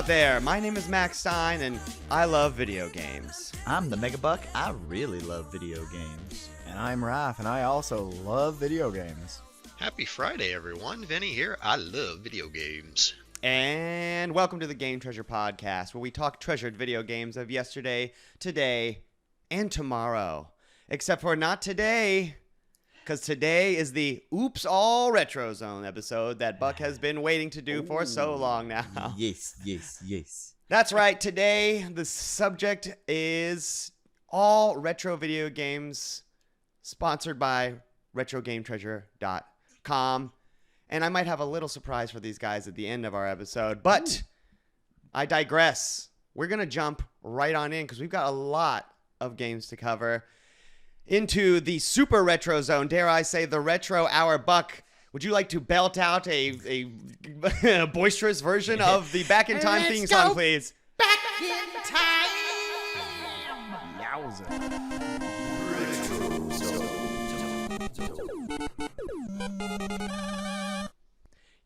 out there? My name is Max Stein, and I love video games. I'm the Megabuck. I really love video games. And I'm Raph, and I also love video games. Happy Friday, everyone. Vinny here. I love video games. And welcome to the Game Treasure Podcast, where we talk treasured video games of yesterday, today, and tomorrow. Except for not today, because today is the Oops All Retro Zone episode that Buck has been waiting to do for so long now. Yes. That's right. Today, the subject is all retro video games, sponsored by RetroGameTreasure.com. And I might have a little surprise for these guys at the end of our episode, but I digress. We're going to jump right on in because we've got a lot of games to cover into the super retro zone. Dare I say the retro hour. Buck, would you like to belt out a boisterous version of the Back in Time theme song, please? Back in time. Yowza.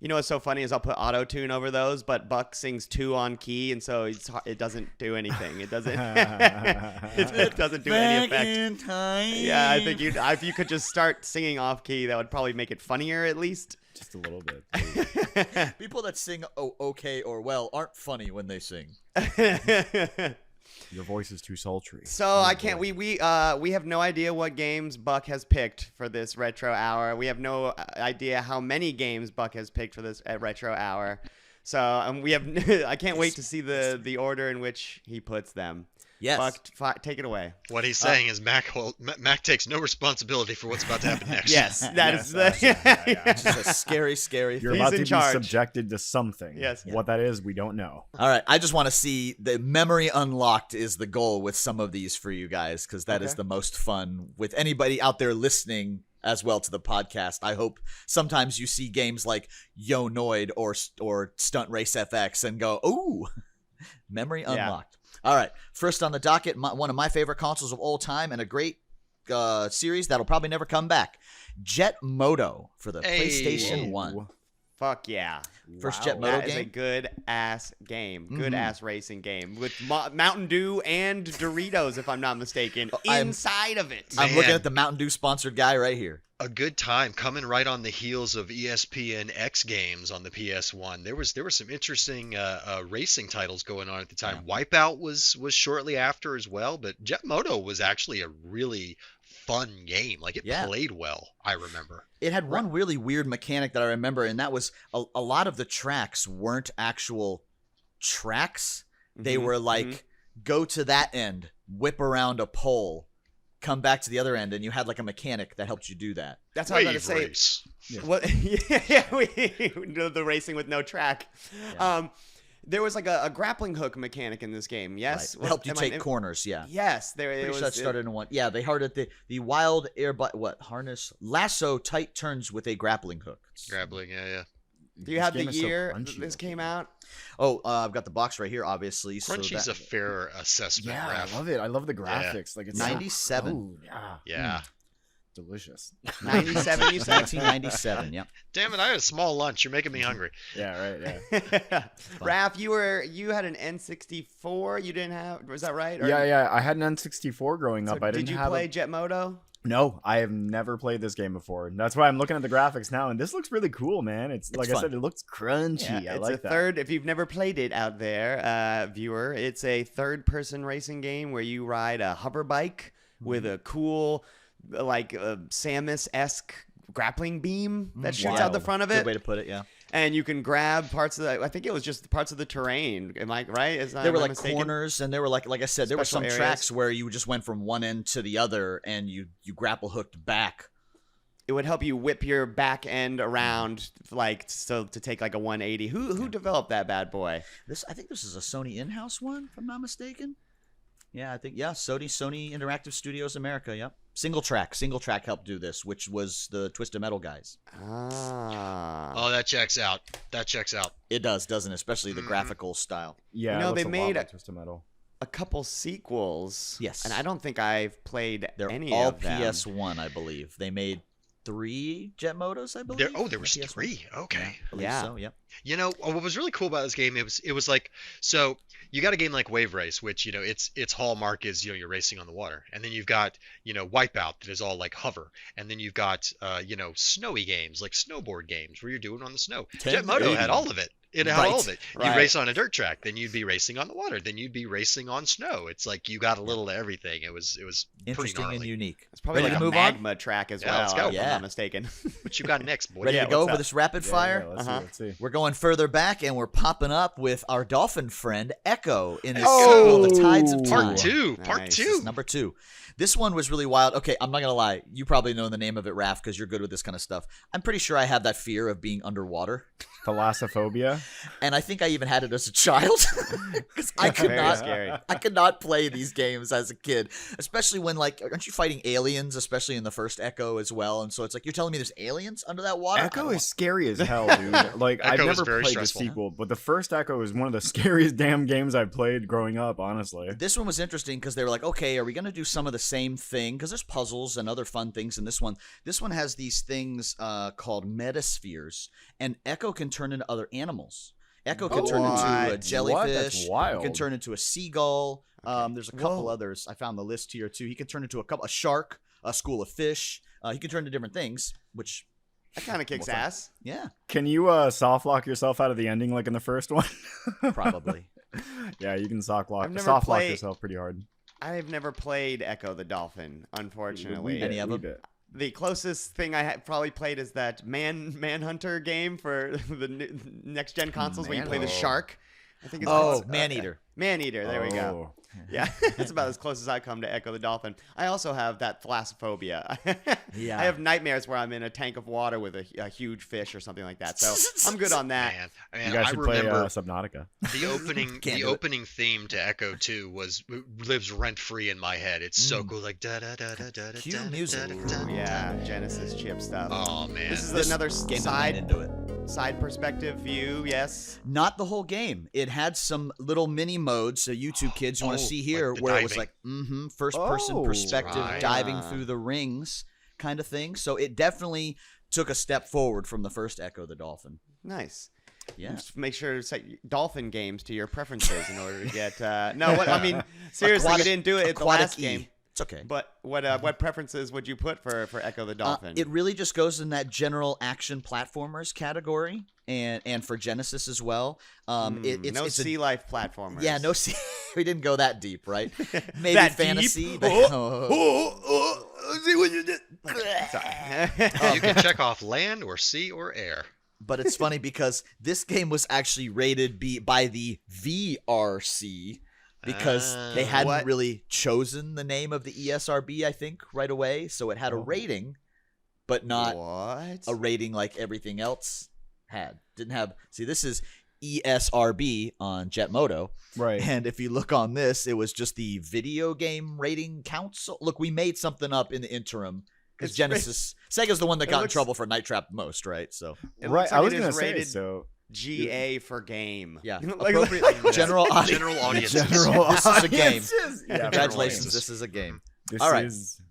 You know what's so funny is I'll put auto-tune over those, but Buck sings 2 on key, and so it doesn't do anything. It doesn't it doesn't do any effect. Back in time. Yeah, I think if you could just start singing off key, that would probably make it funnier at least. Just a little bit. People that sing okay or well aren't funny when they sing. Your voice is too sultry. So I can't. We have no idea what games Buck has picked for this retro hour. We have no idea how many games Buck has picked for this retro hour. So we have. I can't wait to see the order in which he puts them. Yes. Buck, take it away. What he's saying is Mac takes no responsibility for what's about to happen next. Yes, that is It's just a scary You're He's about in to charge. be subjected to something. Yes. What that is, we don't know. All right, I just want to see the memory unlocked is the goal with some of these for you guys because that is the most fun with anybody out there listening as well to the podcast. I hope sometimes you see games like Yo Noid or Stunt Race FX and go, ooh, memory unlocked. All right, first on the docket, one of my favorite consoles of all time and a great series that'll probably never come back, Jet Moto for the PlayStation 1. Fuck yeah. First Jet Moto That is game. a good ass game. Good ass racing game with Mountain Dew and Doritos, if I'm not mistaken, inside of it. I'm Man. looking at the Mountain Dew sponsored guy right here. A good time coming right on the heels of ESPN X games on the PS1. There was some interesting racing titles going on at the time. Yeah. Wipeout was shortly after as well, but Jet Moto was actually a really fun game. Like it played well, I remember. It had one really weird mechanic that I remember, and that was a lot of the tracks weren't actual tracks. They were like, go to that end, whip around a pole, come back to the other end, and you had like a mechanic that helped you do that. That's what I was going to say. Race. What? The racing with no track. Yeah. There was like a grappling hook mechanic in this game. Yes, Right. Helped you take corners. Yeah. Yes, Pretty sure that started in one. Yeah, they hardened the wild harness lasso tight turns with a grappling hook. Grappling, yeah. Do you have the game is so year crunchy this looking. came out? Oh, I've got the box right here, obviously. Crunchy's so a fair assessment, Yeah, Raph. I love it. I love the graphics. Like it's 97. Oh, yeah. Yeah. Delicious. 97, you said? 1997. Yep. Damn it, I had a small lunch. You're making me hungry. Yeah, right, yeah. Raph, you had an N64. You didn't have? Was that right? Or- Yeah, I had an N64 growing So up. I didn't did you have play Jet Moto? No, I have never played this game before. That's why I'm looking at the graphics now, and this looks really cool, man. It's like fun. I said, it looks crunchy. Yeah, I it's like a that. third. If you've never played it out there, viewer, it's a third-person racing game where you ride a hover bike with a cool, like Samus-esque grappling beam that shoots out the front of Good it, way to put it. Yeah. and you can grab parts of the. I think it was just parts of the terrain. Am I right? There were like corners, and there were like I said, there were Special some areas. tracks where you just went from one end to the other, and you grapple hooked back. It would help you whip your back end around, like so to take like a 180. Who developed that bad boy? I think this is a Sony in-house one, if I'm not mistaken. Yeah, I think Sony Interactive Studios America. Yep. Single track helped do this, which was the Twisted Metal guys. Ah. Oh, that checks out. It does, doesn't it? Especially the graphical style. Yeah, You know, it looks they a made lot like Twisted Metal. a couple sequels. Yes. And I don't think I've played They're any all of them. PS1, I believe. They made 3 Jet Motos, I believe. There was on PS1. 3. Okay. Yeah, I believe Yeah. so, yep. You know, what was really cool about this game, it was like, so you got a game like Wave Race, which, you know, its hallmark is, you know, you're racing on the water. And then you've got, you know, Wipeout that is all like hover. And then you've got, you know, snowy games like snowboard games where you're doing on the snow. Jet Moto 1080. had all of it. It had Right, all of it. You right. race on a dirt track, then you'd be racing on the water, then you'd be racing on snow. It's like you got a little of everything. It was pretty Interesting and gnarly. unique. It's probably Ready like to a move on? magma track as Yeah, well, let's go. if Yeah. I'm not mistaken. What you got next, boy? Ready Yeah, to go what's for up? this rapid fire? Yeah, let's Uh-huh. see. Let's see. We're going further back, and we're popping up with our dolphin friend Echo in his Oh! sequel, The Tides of Time. Part 2. Part Nice. 2. This is number 2. This one was really wild. Okay, I'm not gonna lie. You probably know the name of it, Raph, because you're good with this kind of stuff. I'm pretty sure I have that fear of being underwater, Thalassophobia. and I think I even had it as a child because I could Very not. scary. I could not play these games as a kid, especially when, like, aren't you fighting aliens, especially in the first Echo as well? And so it's like, you're telling me there's aliens under that water? I Echo don't is scary as hell, dude. Like, I've Echo is never very played stressful. the sequel, but the first Echo is one of the scariest damn games I've played growing up, honestly. This one was interesting because they were like, okay, are we going to do some of the same thing? Because there's puzzles and other fun things in this one. This one has these things called metaspheres, and Echo can turn into other animals. Echo can turn into a What? jellyfish. What? That's wild. He can turn into a seagull. Okay. There's a couple Whoa. others. I found the list here too. He can turn into a shark, a school of fish. He can turn into different things, which, That kind of kicks Well, ass. yeah, Can you soft lock yourself out of the ending like in the first one? probably. Yeah, you can soft lock I've never soft lock played- yourself pretty hard. I've never played Echo the Dolphin, unfortunately. Any of them? The closest thing I probably played is that Manhunter game for the next gen consoles where you play the Manhunter. shark. I think it's Oh, called Maneater. Maneater. There we go. Oh. Yeah, that's about as close as I come to Echo the Dolphin. I also have that thalassophobia. Yeah. I have nightmares where I'm in a tank of water with a huge fish or something like that. So I'm good on that. Man, You guys I should play remember Subnautica. the opening Can't the do it. opening theme to Echo 2 lives rent free in my head. It's so cool, like da da da da da da. Cue da, music. da, da, da, Yeah, da. Genesis chip stuff. Oh man. This is This another game that ran into it. side perspective view. Yes. Not the whole game. It had some little mini modes. So YouTube kids, you want to see here like the where it was diving. like first person Oh, perspective, right. diving Ah. through the rings kind of thing. So it definitely took a step forward from the first Echo the Dolphin. Nice. Yeah. Just make sure to set dolphin games to your preferences in order to get. No, what I mean, seriously, Aquatic- you didn't do it at the Aquatic last E. game. It's okay. But what preferences would you put for Echo the Dolphin? It really just goes in that general action platformers category, and for Genesis as well. It's no it's a- sea life platformers. Yeah, no. We didn't go that deep, right? Maybe That fantasy. deep? See what you did. You can check off land or sea or air. But it's funny because this game was actually rated by the VRC because they hadn't What? really chosen the name of the ESRB, I think, right away. So it had a rating, but not what? a rating like everything else had. Didn't have. See, this is ESRB on Jetmoto. Right. And if you look on this, it was just the Video Game Rating Council. Look, we made something up in the interim. Because It's Genesis, Sega's the one that it got in looks- trouble for Night Trap most, right? So It Right. looks I like was it gonna is say rated so. GA for game. yeah, Like- appropriate general audience. General audience. General This is a game. audiences. Yeah, Congratulations, audiences. this is a game. This All right. is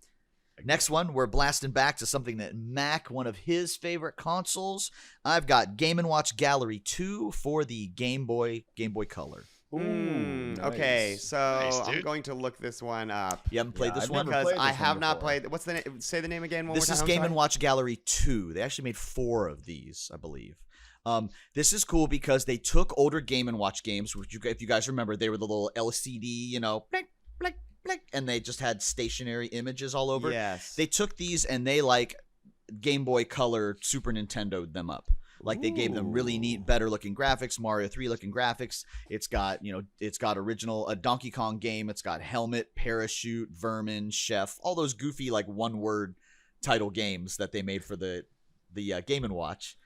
Next one, we're blasting back to something that Mac, one of his favorite consoles. I've got Game & Watch Gallery 2 for the Game Boy Color. Okay, nice. so Nice, I'm dude. going to look this one up You haven't played Yeah, this I've one? never because played I this one have not before. played. What's the name? Say the name again. One This more is time. I'm Game sorry. & Watch Gallery 2. They actually made 4 of these, I believe. This is cool because they took older Game & Watch games, which if you guys remember, they were the little LCD, blink, blink, blink, and they just had stationary images all over. Yes. They took these and they like Game Boy Color Super Nintendo'd them up. Like they gave them really neat, better looking graphics, Mario 3 looking graphics. It's got, it's got original a Donkey Kong game. It's got Helmet, Parachute, Vermin, Chef, all those goofy like one word title games that they made for the Game & Watch.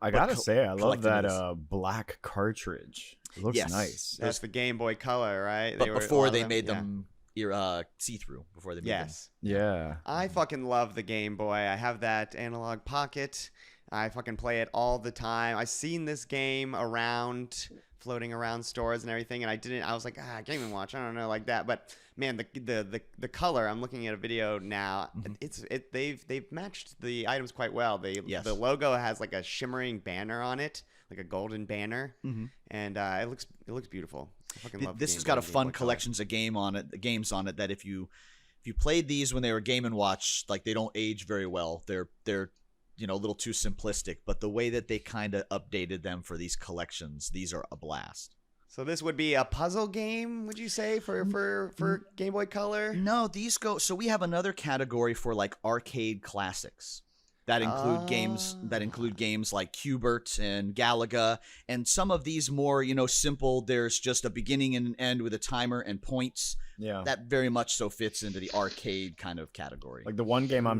I gotta say, I love that collecting black cartridge. It looks Yes. nice. That's the Game Boy Color, right? But were before all they them- made yeah. them see-through, before they made Yes. Yeah. I fucking love the Game Boy. I have that analog pocket. I fucking play it all the time. I've seen this game around floating around stores and everything, and I was like, Game & Watch, I don't know, like that. But man, the color, I'm looking at a video now. They've matched the items quite well. The logo has like a shimmering banner on it, like a golden banner, and it looks beautiful. I fucking love this has got a fun collections of games on it that if you played these when they were Game & Watch, like they don't age very well. They're a little too simplistic, but the way that they kind of updated them for these collections, these are a blast. So this would be a puzzle game, would you say, for Game Boy Color? No, these go. So we have another category for like arcade classics that include games like Q*bert and Galaga, and some of these more simple. There's just a beginning and an end with a timer and points. Yeah, that very much so fits into the arcade kind of category. Like the one game I'm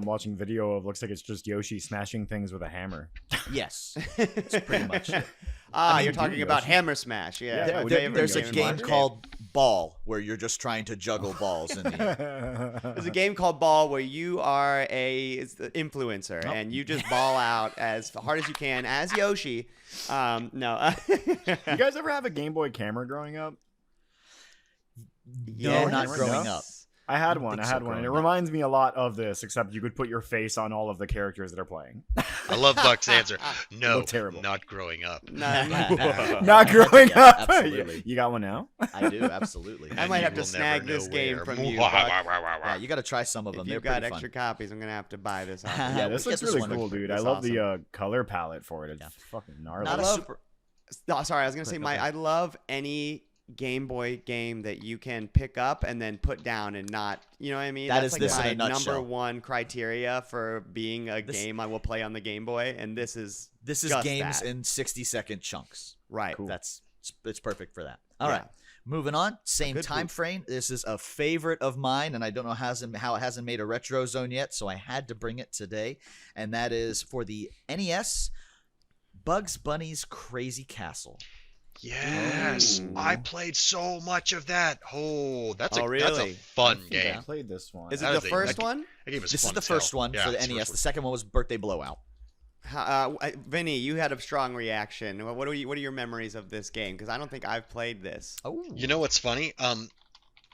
watching video of, looks like it's just Yoshi smashing things with a hammer. Yes, it's pretty much it. You're talking about Hammer Smash. Yeah, there's a game called Ball where you're just trying to juggle balls. There's a game called Ball where you are it's the influencer and you just ball out as hard as you can as Yoshi. No. You guys ever have a Game Boy camera growing up? No, not growing up. I had one. And it reminds me a lot of this, except you could put your face on all of the characters that are playing. I love Buck's answer. No, terrible. Not growing up. Not growing up. Absolutely. You got one now? I do, absolutely. I might have to snag this game from you, Buck. Yeah, you got to try some of them. If you've got extra copies, I'm going to have to buy this. Yeah, this looks really cool, dude. I love the color palette for it. It's fucking gnarly. Sorry, I was going to say, I love any Game Boy game that you can pick up and then put down and not, you know what I mean? That's like my number one criteria for being a game I will play on the Game Boy, and this is games in 60-second chunks. Right. Cool. It's perfect for that. All right. Moving on, same time frame. This is a favorite of mine, and I don't know how it hasn't made a retro zone yet, so I had to bring it today, and that is for the NES, Bugs Bunny's Crazy Castle. Yes, I played so much of that. That's a fun game. I played this one. Is it the first one? This is the first one for the NES. The second one was Birthday Blowout. Vinny, you had a strong reaction. What are your memories of this game? Because I don't think I've played this. Oh, you know what's funny?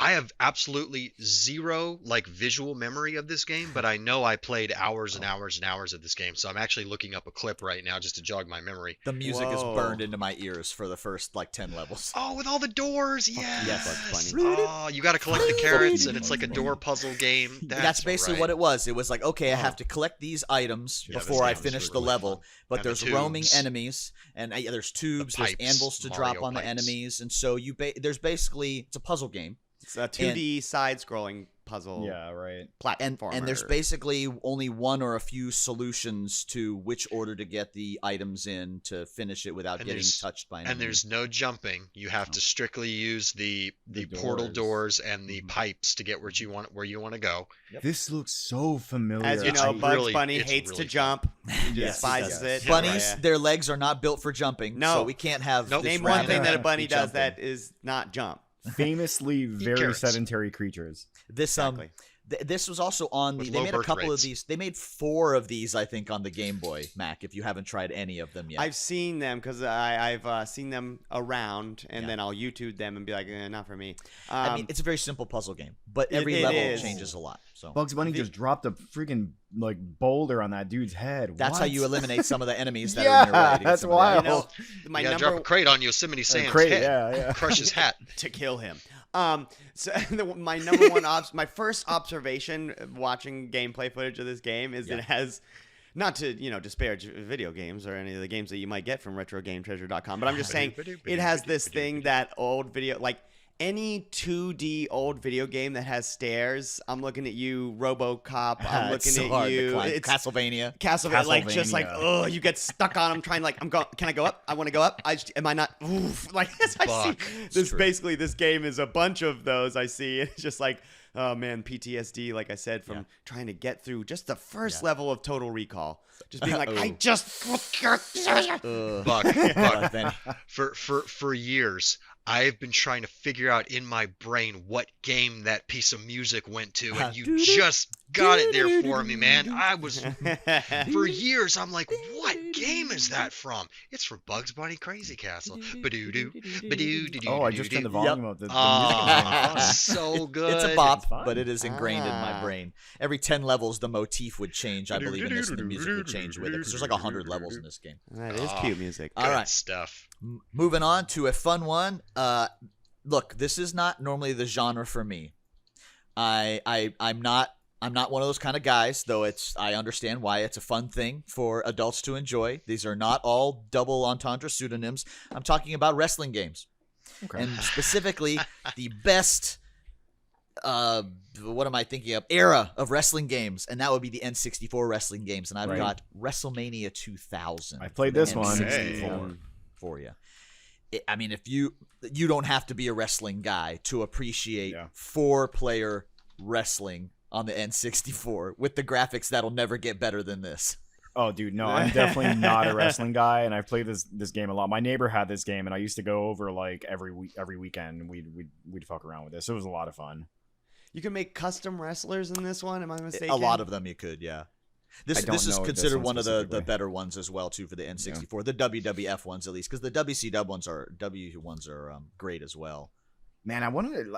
I have absolutely zero visual memory of this game, but I know I played hours and hours and hours of this game. So I'm actually looking up a clip right now just to jog my memory. The music is burned into my ears for the first 10 levels. Oh, with all the doors, yes. Yes, oh, you got to collect the carrots, and it's like a door puzzle game. That's basically what it was. It was like, okay, I have to collect these items before I finish the level, fun. But there's roaming enemies, and there's tubes, there's anvils to drop on the enemies, and so there's basically it's a puzzle game. It's a 2D side-scrolling puzzle. Yeah, right. Platformer. And there's basically only one or a few solutions to which order to get the items in to finish it without getting touched by an enemy. And there's no jumping. You have to strictly use the portal doors and the pipes to get where you want to go. Yep. This looks so familiar. As you know, Bugs Bunny hates to jump. He despises it. Bunnies, their legs are not built for jumping. No. So we can't have Name one thing that a bunny does that is not jump. Famously very sedentary creatures. This this was also on they made a couple of these. They made 4 of these, I think, on the Game Boy, Mac, if you haven't tried any of them yet. I've seen them because I've seen them around, and then I'll YouTube them and be like, not for me. I mean, it's a very simple puzzle game, but every level changes a lot. So Bugs Bunny just dropped a freaking boulder on that dude's head. That's how you eliminate some of the enemies that are in your way. That's wild. You gotta drop a crate on Yosemite Sam's head, crush his hat to kill him. So my number one my first observation watching gameplay footage of this game is it has, not to disparage video games or any of the games that you might get from retrogametreasure.com, but I'm just saying it has this thing that old video, like any 2D old video game that has stairs. I'm looking at you, RoboCop. I'm looking at you. It's Castlevania, like just like you get stuck on them trying can I go up? I want to go up. Am I not? Oof. Like I see this basically this game is a bunch of those I see. It's just like, oh man, PTSD, like I said, from trying to get through just the first level of Total Recall. Just being like, I just Buck. For years, I've been trying to figure out in my brain what game that piece of music went to, and you Doo-doo. just got it there for me, man. I was That's for years. I'm like, what game is that from? It's from Bugs Bunny Crazy Castle. Ba-doo-doo, ba-doo-doo-doo-doo-doo. Oh, I just turned the volume up. The music is Ah, really fun. so good. It's a It's bop, fun. but it is ingrained in my Ah. brain. Every 10 levels, the motif would change. I believe in this, and the music would change with it because there's like 100 levels in this game. is cute music. All Good right. stuff. Moving on to a fun one. Look, this is not normally the genre for me. I'm not one of those kind of guys, though I understand why it's a fun thing for adults to enjoy. These are not all double entendre pseudonyms. I'm talking about wrestling games. Okay. And specifically the best what am I thinking of? Era of wrestling games, and that would be the N64 wrestling games. And I've Right. got WrestleMania 2000. I played for the this one. N64 for you. I mean, if you don't have to be a wrestling guy to appreciate Yeah. 4-player wrestling on the N64 with the graphics that'll never get better than this. Oh, dude, no, I'm definitely not a wrestling guy, and I've played this game a lot. My neighbor had this game, and I used to go over like every weekend, and we'd fuck around with this. It was a lot of fun. You can make custom wrestlers in this one. Am I mistaken? A lot of them you could, yeah. This I don't is know this considered one one of the specifically. better ones as well too for the N64, the WWF ones at least, because the WCW ones are great as well. Man, I wanted to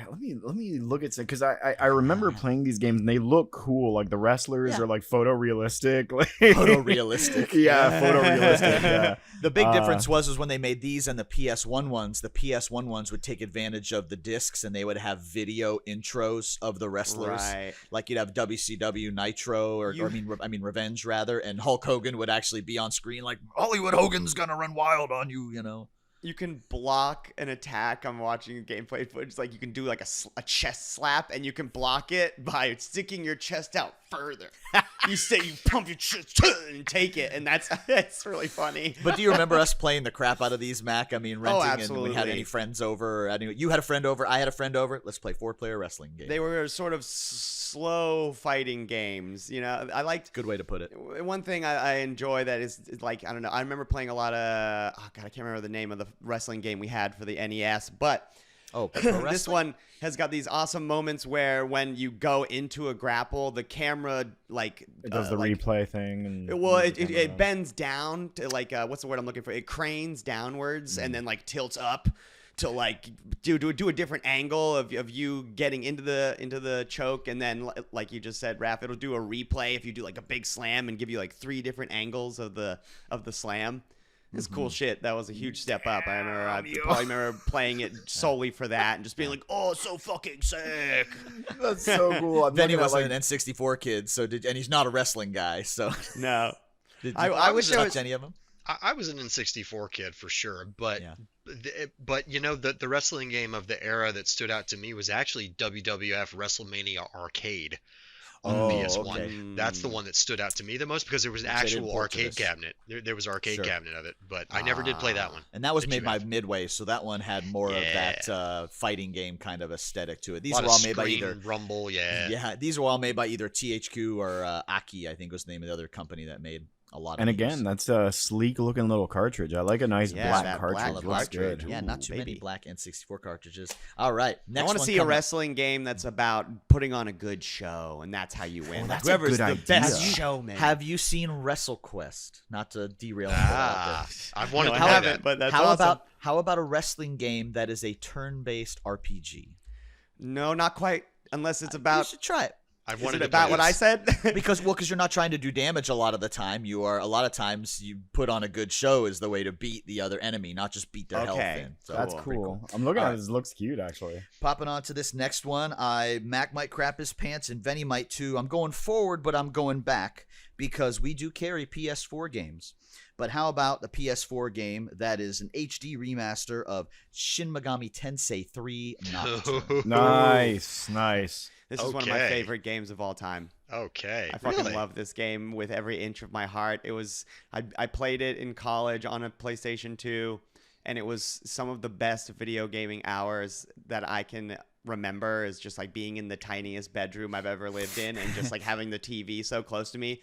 let me look at some because I remember playing these games and they look cool. Like the wrestlers Yeah. are like photorealistic, like Photorealistic. yeah, photorealistic. Yeah. The big difference was when they made these and the PS1 ones. The PS1 ones would take advantage of the discs and they would have video intros of the wrestlers. Right. Like you'd have WCW Nitro, or I mean Revenge rather, and Hulk Hogan would actually be on screen like Hollywood Hogan's gonna run wild on you, you know. You can block an attack. I'm watching gameplay footage. Like you can do like a chest slap, and you can block it by sticking your chest out further. You pump your chest and take it, and that's really funny. But do you remember us playing the crap out of these, Mac? I mean, renting, and when we had absolutely. any friends over. Anyway, you had a friend over, I had a friend over. Let's play 4-player wrestling game. They were sort of slow fighting games. You know, I liked. Good way to put it. One thing I enjoy that is like, I don't know. I remember playing a lot of. Oh God, I can't remember the name of the wrestling game we had for the NES, but. Oh, pro This wrestling? one has got these awesome moments where when you go into a grapple, the camera like It does the replay thing, and it bends down to like what's the word I'm looking for? It cranes downwards and then like tilts up to like do a different angle of you getting into the choke, and then like you just said, Raph, it'll do a replay if you do like a big slam and give you like 3 different angles of the slam. It's cool shit. That was a huge step up. I probably remember playing it solely for that and just being like, "Oh, it's so fucking sick." That's so cool. I'm Then he looking at, was like, an N64 kid, and he's not a wrestling guy. So No, did I you wish touch there was. any of them? I was an N64 kid for sure, but Yeah. but you know the wrestling game of the era that stood out to me was actually WWF WrestleMania Arcade on Oh, PS1. okay. That's the one that stood out to me the most because there was an Which they didn't actual port to arcade this. cabinet. There was an arcade Sure. cabinet of it, but I never did play that one. And that was That made you by have. Midway, so that one had more of Yeah. that fighting game kind of aesthetic to it. These Lot were of all made by screen either rumble, yeah. these were all made by either THQ or Aki, I think was the name of the other company that made a lot of and these. again, that's a sleek looking little cartridge. I like a nice Yeah, black that cartridge. black Looks cartridge. good. Yeah, not too many baby. black N64 cartridges. All right, next I want to one see a coming. wrestling game that's about putting on a good show, and that's how you win. Like, that's a whoever's good the idea. best Have you- showman. Have you seen WrestleQuest? Not to derail. people out there. I've wanted No, to I play haven't, that. but that's how awesome. about a wrestling game that is a turn-based RPG? No, not quite. Unless it's You about. should try it. I've Is wanted it to about play what I this. said? because you're not trying to do damage a lot of the time. You are a lot of times you put on a good show is the way to beat the other enemy, not just beat their health Okay. in. So That's pretty cool. I'm looking All at right. it. It looks cute, actually. Popping on to this next one, Mac might crap his pants and Venny might too. I'm going forward, but I'm going back because we do carry PS4 games. But how about the PS4 game that is an HD remaster of Shin Megami Tensei 3 Nocturne? Nice, nice. This is one of my Okay. favorite games of all time. Okay. I fucking really? love this game with every inch of my heart. It was I played it in college on a PlayStation 2, and it was some of the best video gaming hours that I can remember. Is just like being in the tiniest bedroom I've ever lived in, and just like having the TV so close to me.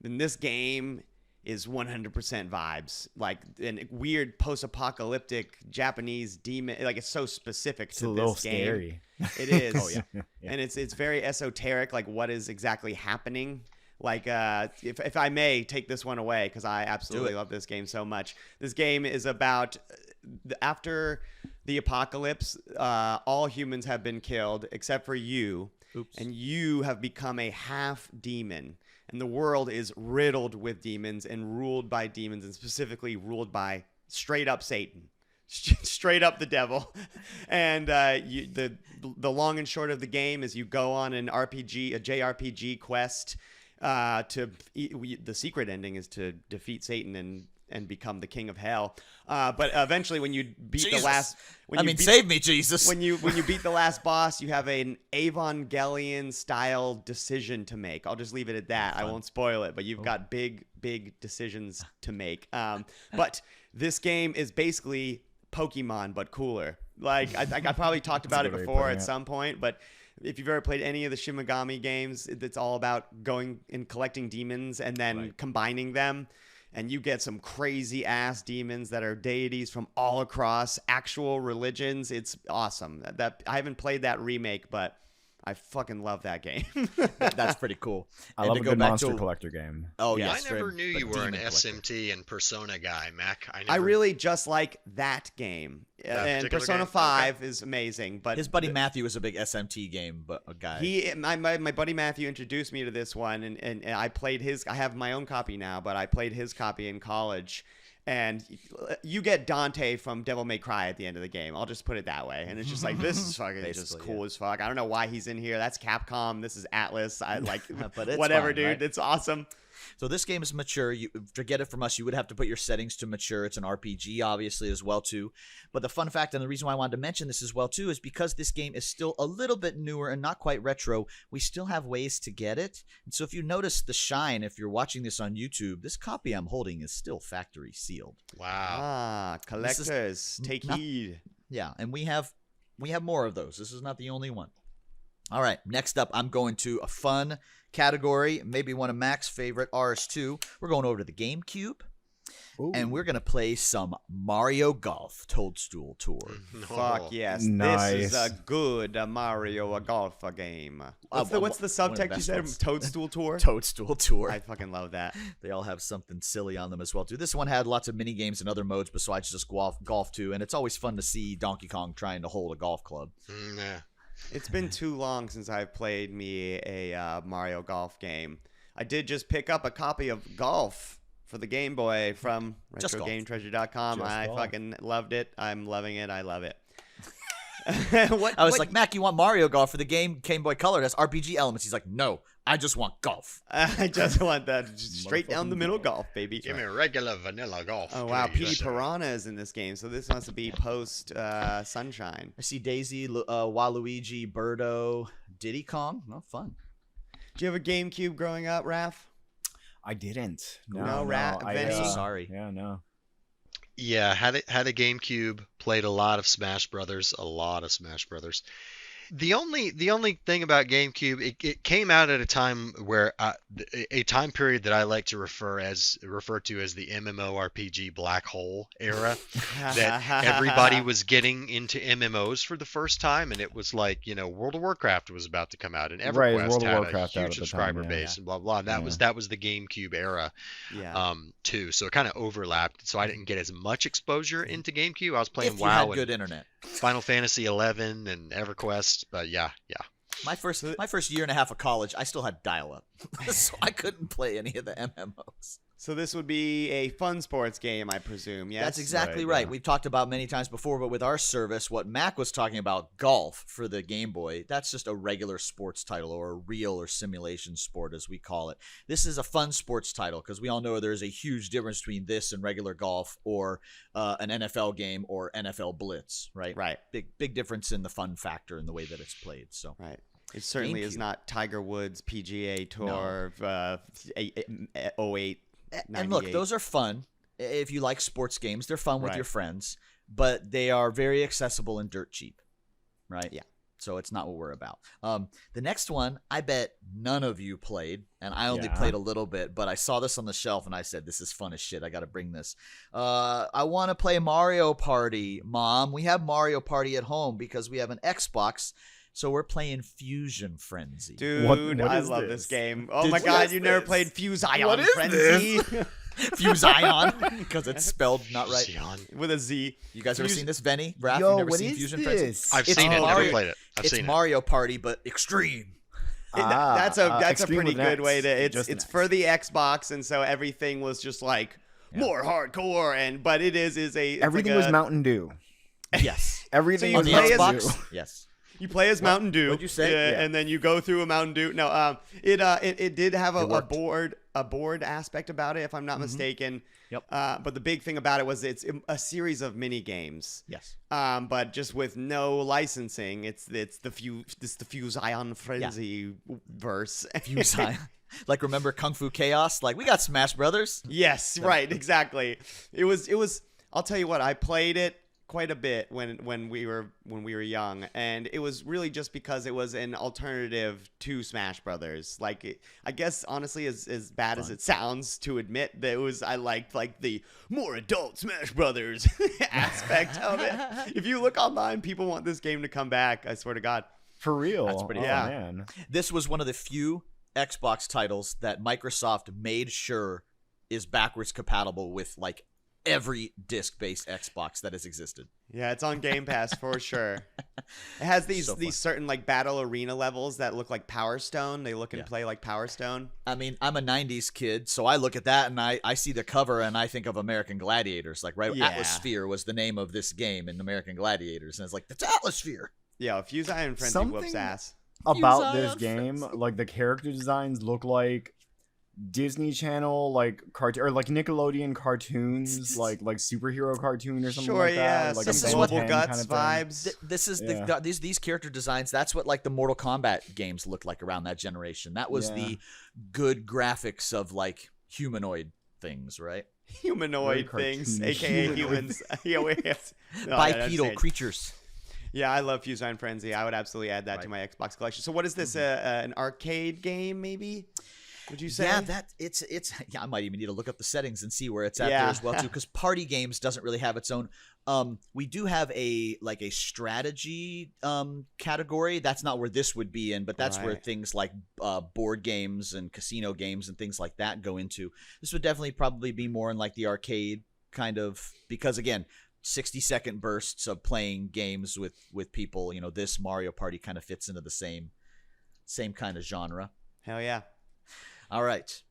And this game is 100% vibes, like and weird post-apocalyptic Japanese demon. Like it's so specific It's to a little this game. scary. It is. Oh yeah. And it's very esoteric, like what is exactly happening. Like if I may take this one away, because I absolutely love this game so much. This game is about after the apocalypse, all humans have been killed except for you. Oops. And you have become a half demon. And the world is riddled with demons and ruled by demons, and specifically ruled by straight up Satan. Straight up the devil. And the long and short of the game is you go on an RPG, a JRPG quest. The secret ending is to defeat Satan and become the king of hell. But eventually, when you beat Jesus. the last, save me, Jesus. When you beat the last boss, you have an Evangelion style decision to make. I'll just leave it at that. I won't spoil it, but you've got big decisions to make. But this game is basically Pokemon, but cooler. Like I probably talked about it before at some point, but if you've ever played any of the Shin Megami games, it's all about going and collecting demons and then combining them. And you get some crazy ass demons that are deities from all across actual religions. It's awesome. That I haven't played that remake, but I fucking love that game. That's pretty cool. I love a good monster collector game. Oh Yeah. yeah, I never knew you were an SMT and Persona guy, Mac. I really just like that game. That And particular Persona game? 5 is amazing, but His buddy Matthew was a big SMT game, but a guy. My buddy Matthew introduced me to this one, and I played his. I have my own copy now, but I played his copy in college. And you get Dante from Devil May Cry at the end of the game. I'll just put it that way. And it's just like, this is fucking just cool as fuck. I don't know why he's in here. That's Capcom. This is Atlas. I like But it's whatever, fine, dude. right? It's awesome. So this game is mature. You to get it from us, you would have to put your settings to mature. It's an RPG, obviously, as well too. But the fun fact, and the reason why I wanted to mention this as well too, is because this game is still a little bit newer and not quite retro. We still have ways to get it. And so if you notice the shine, if you're watching this on YouTube, this copy I'm holding is still factory sealed. Wow. Collectors, take heed. Yeah, and we have more of those. This is not the only one. All right, next up, I'm going to a fun category, maybe one of Mac's favorite, RS2. We're going over to the GameCube, and we're going to play some Mario Golf Toadstool Tour. No. Fuck yes. Nice. This is a good Mario golf game. What's the subtext you said? Toadstool Tour? Toadstool Tour. I fucking love that. They all have something silly on them as well, too. This one had lots of mini games and other modes besides just golf too, and it's always fun to see Donkey Kong trying to hold a golf club. Yeah. It's been too long since I've played me a Mario Golf game. I did just pick up a copy of Golf for the Game Boy from RetroGameTreasure.com. I fucking loved it. I'm loving it. I love it. I was like, Mac, you want Mario Golf for the Game Boy Color? It has RPG elements. He's like, no, I just want golf. I just want that straight down the middle golf, baby. Give me a regular vanilla golf. Oh, wow. please. Petey Piranha is in this game, so this must be post Sunshine. I see Daisy, Waluigi, Birdo, Diddy Kong. Oh, fun. Did you have a GameCube growing up, Raph? I didn't. No, Vinny? Sorry. Yeah, no. Yeah, had a GameCube, played a lot of Smash Brothers. The only thing about GameCube, it came out at a time where a time period that I like to refer to as the MMORPG black hole era, that everybody was getting into MMOs for the first time, and it was like, World of Warcraft was about to come out, and EverQuest World of had Warcraft a out huge at the subscriber time, base, and blah blah. And that was the GameCube era, too. So it kind of overlapped. So I didn't get as much exposure into GameCube. I was playing If you WoW had and good internet. Final Fantasy 11 and EverQuest, but yeah. My first year and a half of college, I still had dial-up, so I couldn't play any of the MMOs. So this would be a fun sports game, I presume, yes? That's exactly Right, right. yeah. We've talked about many times before, but with our service, what Mac was talking about, golf for the Game Boy, that's just a regular sports title, or a real or simulation sport, as we call it. This is a fun sports title, because we all know there's a huge difference between this and regular golf, or an NFL game, or NFL Blitz, right? Right. Big difference in the fun factor and the way that it's played. So Right. It certainly is GameCube. not Tiger Woods PGA Tour 08. And look, 98. those are fun. If you like sports games, they're fun with Right. your friends, but they are very accessible and dirt cheap, right? Yeah. So it's not what we're about. The next one, I bet none of you played, and I only Yeah. played a little bit, but I saw this on the shelf and I said, this is fun as shit. I got to bring this. I want to play Mario Party, Mom. We have Mario Party at home because we have an Xbox, so we're playing Fusion Frenzy. Dude, What I is love this? this game. Oh Did my you- god, What you is never this? played Fuse Ion What is Frenzy Fuse Ion, because it's spelled not right. Xeon. with a Z. You guys ever Fuse- seen this, Venny? Raph, Yo, you never what seen is Fusion Frenzy? this? I've It's seen it, Mario- never played it. I've It's seen Mario Party, but extreme. That's a Extreme pretty with an good way X. to. It's Just an it's X. for the Xbox, and so everything was just like more hardcore. But it is a it's Everything like was a- Mountain Dew. Yes. Everything you was On the play Mountain as- Dew. Xbox? Yes. You play as Mountain Dew. What'd you say? Yeah, and then you go through a Mountain Dew. No, it did have a worked. board aspect about it, if I'm not mistaken. Yep. But the big thing about it was it's a series of mini games. Yes. But just with no licensing. It's the Fuse Ion Frenzy verse. Fuse Ion. Like, remember Kung Fu Chaos? Like, we got Smash Brothers. Yes, right, exactly. It was. I'll tell you what. I played it quite a bit when we were young, and it was really just because it was an alternative to Smash Brothers. Like, I guess honestly, as bad as it sounds to admit, that it was, I liked like the more adult Smash Brothers aspect of it. If you look online, people want this game to come back. I swear to God. For real. That's pretty oh, fun. man. This was one of the few Xbox titles that Microsoft made sure is backwards compatible with, like, every disc-based Xbox that has existed. Yeah, it's on Game Pass for sure. It has these So fun. these certain like battle arena levels that look like Power Stone. They look and Yeah. play like Power Stone. I mean, I'm a 90s kid, so I look at that and I see the cover and I think of American Gladiators. Like, right, Yeah. Atmosphere was the name of this game in American Gladiators. And it's like, that's Atmosphere. Yeah, Fuse Ion Frenzy whoops Something- ass. About Fuse this Ion game, Frenzy. like the character designs look like Disney Channel, like cartoon or like Nickelodeon cartoons, like superhero cartoon or something Sure, like yeah, that. Like This some is Ben what- Global 10 Guts kind of thing. vibes. This is Yeah. these character designs. That's what, like, the Mortal Kombat games looked like around that generation. That was Yeah. the good graphics of, like, humanoid things, right? Humanoid Very things, cartoonish. aka humans. Yeah, wait, yes. No, Bipedal that's- creatures. Yeah, I love Fuse Ion Frenzy. I would absolutely add that to my Xbox collection. So, what is this? An arcade game, maybe? Would you say? Yeah, it's yeah. I might even need to look up the settings and see where it's at Yeah. there as well too, because party games doesn't really have its own. We do have a strategy category. That's not where this would be in, but that's where Right. things like board games and casino games and things like that go into. This would definitely probably be more in like the arcade kind of, because again, 60-second bursts of playing games with people. You know, this Mario Party kind of fits into the same kind of genre. Hell yeah. All right.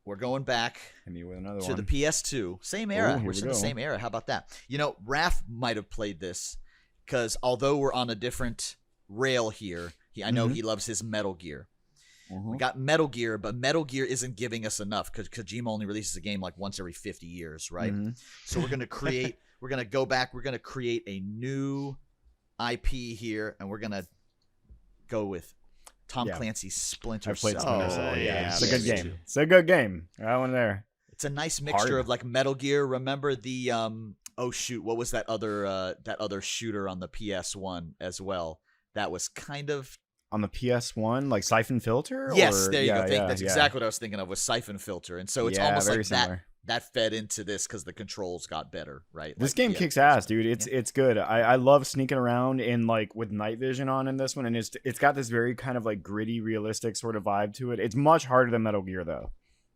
We're going back Hit me with another to one. the PS2. Same era. Ooh, here We're we in the go. same era. How about that? You know, Raph might have played this because although we're on a different rail here, I know he loves his Metal Gear. We got Metal Gear, but Metal Gear isn't giving us enough because Kojima only releases a game like once every 50 years, right? So we're going to create, we're going to go back, we're going to create a new IP here, and we're going to go with Tom Yeah. Clancy's Splinter I played Cell. Splinter Oh, Cell. yeah, Yeah, it's a good yes. game. It's a good game. That one there. It's a nice mixture Hard. of like Metal Gear. Remember the oh shoot, what was that other shooter on the PS1 as well? That was kind of On the PS1, like Siphon Filter? yes. Or- There you yeah, go. yeah, That's yeah. exactly what I was thinking of, was Siphon Filter, and so it's Yeah, almost very like similar. that fed into this because the controls got better, right? This Like, game yeah. kicks ass, dude. It's good. I love sneaking around in like with night vision on in this one, and it's got this very kind of like gritty, realistic sort of vibe to it. It's much harder than Metal Gear though.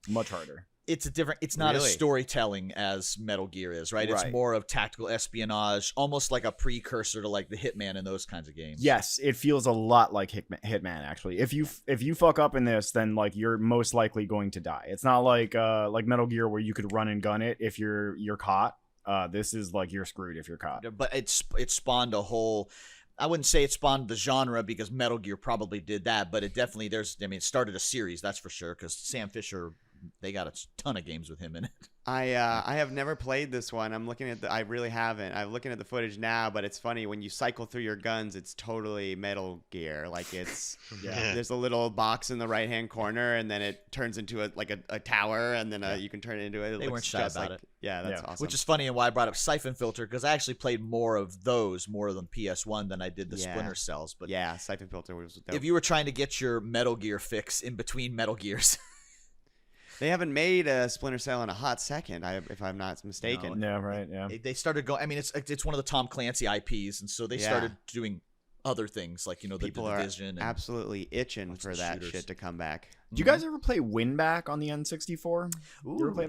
Much harder. It's a different. It's not Really? as storytelling as Metal Gear is, right? It's Right. more of tactical espionage, almost like a precursor to like the Hitman and those kinds of games. Yes, it feels a lot like Hitman actually. If you fuck up in this, then like you're most likely going to die. It's not like Metal Gear where you could run and gun it if you're caught. This is like you're screwed if you're caught. But it spawned a whole. I wouldn't say it spawned the genre because Metal Gear probably did that, but it definitely it started a series, that's for sure, because Sam Fisher, they got a ton of games with him in it. I have never played this one. I'm looking at I really haven't. I'm looking at the footage now, but it's funny when you cycle through your guns. It's totally Metal Gear. Like it's there's a little box in the right hand corner, and then it turns into a tower, and then you can turn it into it. They weren't shy about it. Yeah, that's awesome. Which is funny, and why I brought up Siphon Filter, because I actually played more of those more than PS1 than I did the Splinter Cells. But yeah, Siphon Filter was dope. If you were trying to get your Metal Gear fix in between Metal Gears. They haven't made a Splinter Cell in a hot second, if I'm not mistaken. Yeah, right. Yeah. They started going. I mean, it's one of the Tom Clancy IPs, and so they started doing other things like the People Division. Are absolutely itching for that shooters. shit to come back. Did you guys ever play Winback on the N64? Ooh,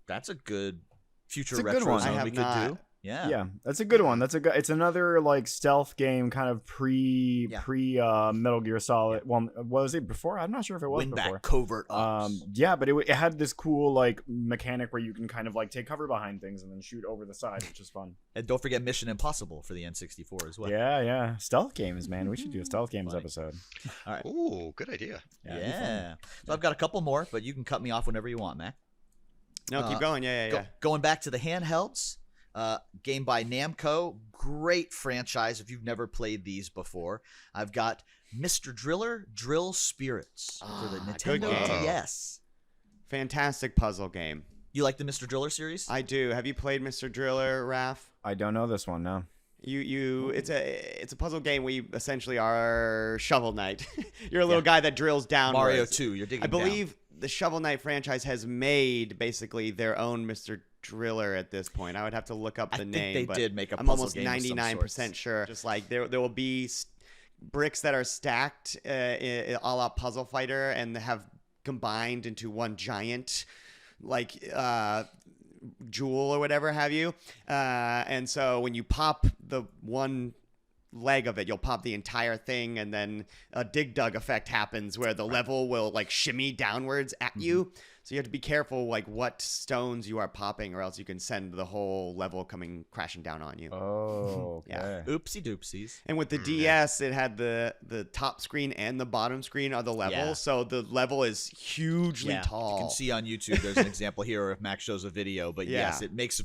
that's a good future It's a good retro one. zone I have we could not. do. Yeah. Yeah, that's a good one. It's another like stealth game, kind of pre Metal Gear Solid. Well, was it before? I'm not sure if it was Win-back before. covert ops. Yeah, but it had this cool like mechanic where you can kind of like take cover behind things and then shoot over the side, which is fun. And don't forget Mission Impossible for the N64 as well. Yeah, stealth games, man. We should do a stealth games episode. All right. Ooh, good idea. Yeah. So I've got a couple more, but you can cut me off whenever you want, Mac. No, keep going. Yeah. Going back to the handhelds. Game by Namco, great franchise if you've never played these before. I've got Mr. Driller Drill Spirits for the good Nintendo game. DS. Fantastic puzzle game. You like the Mr. Driller series? I do. Have you played Mr. Driller, Raph? I don't know this one. No. It's a puzzle game where you essentially are Shovel Knight. You're a little guy that drills downwards. Mario 2, you're digging I believe the Shovel Knight franchise has made basically their own Mr. Driller at this point. I would have to look up the name. They but did make a I'm puzzle almost game of some 99% sure. Just like there will be bricks that are stacked a la Puzzle Fighter and have combined into one giant jewel or whatever have you. And so when you pop the one leg of it, you'll pop the entire thing, and then a dig dug effect happens where the level will like shimmy downwards at you. So you have to be careful like what stones you are popping, or else you can send the whole level coming crashing down on you. Oh, okay. Yeah. Oopsie doopsies. And with the DS, it had the top screen and the bottom screen are the level, Yeah. so the level is hugely tall. You can see on YouTube. There's an example here if Max shows a video, but yes, it makes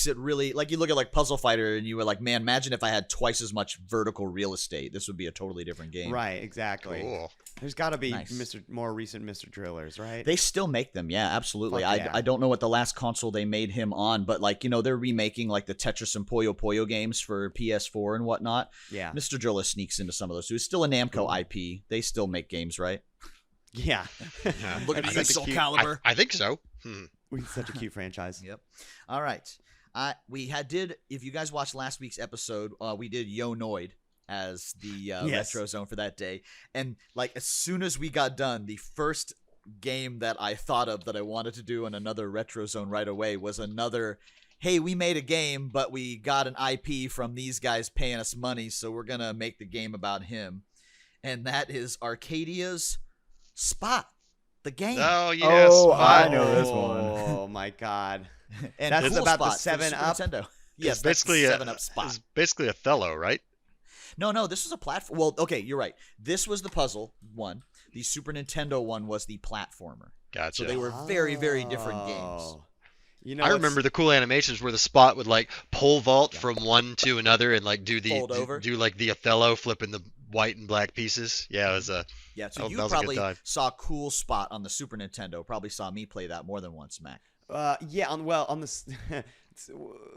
it really like you look at like Puzzle Fighter and you were like, man, imagine if I had twice as much vertical real estate. This would be a totally different game. Right, exactly. Cool. There's got to be Nice. more recent Mr. Drillers, right? They still make them, yeah, absolutely. Fuck yeah. I don't know what the last console they made him on, but like they're remaking like the Tetris and Puyo Puyo games for PS4 and whatnot. Yeah. Mr. Driller sneaks into some of those too. It's still a Namco IP. They still make games, right? Yeah. Yeah. Look at That's you, such a Soul cute- Calibur. I think so. We're such a cute franchise. Yep. All right. If you guys watched last week's episode, we did Yo Noid as the retro zone for that day. And like as soon as we got done, the first game that I thought of that I wanted to do in another retro zone right away was another, hey, we made a game, but we got an IP from these guys paying us money, so we're going to make the game about him. And that is Arcadia's Spot, the game. Oh, yes. I know this one. Oh my god. And That's Cool about the Spot for 7-Up? Super Nintendo. Yes, It's that's basically the 7-Up Spot. It's basically Othello, right? No, this was a platform. Well, okay, you're right. This was the puzzle one. The Super Nintendo one was the platformer. Gotcha. So they were very, very different games. Oh. You know, I remember the cool animations where the Spot would like pole vault from one to another and like do Fold over. do like the Othello flipping the white and black pieces. Yeah, it was a Yeah, so that you was a good probably time. saw Cool Spot on the Super Nintendo. Probably saw me play that more than once, Mac. on this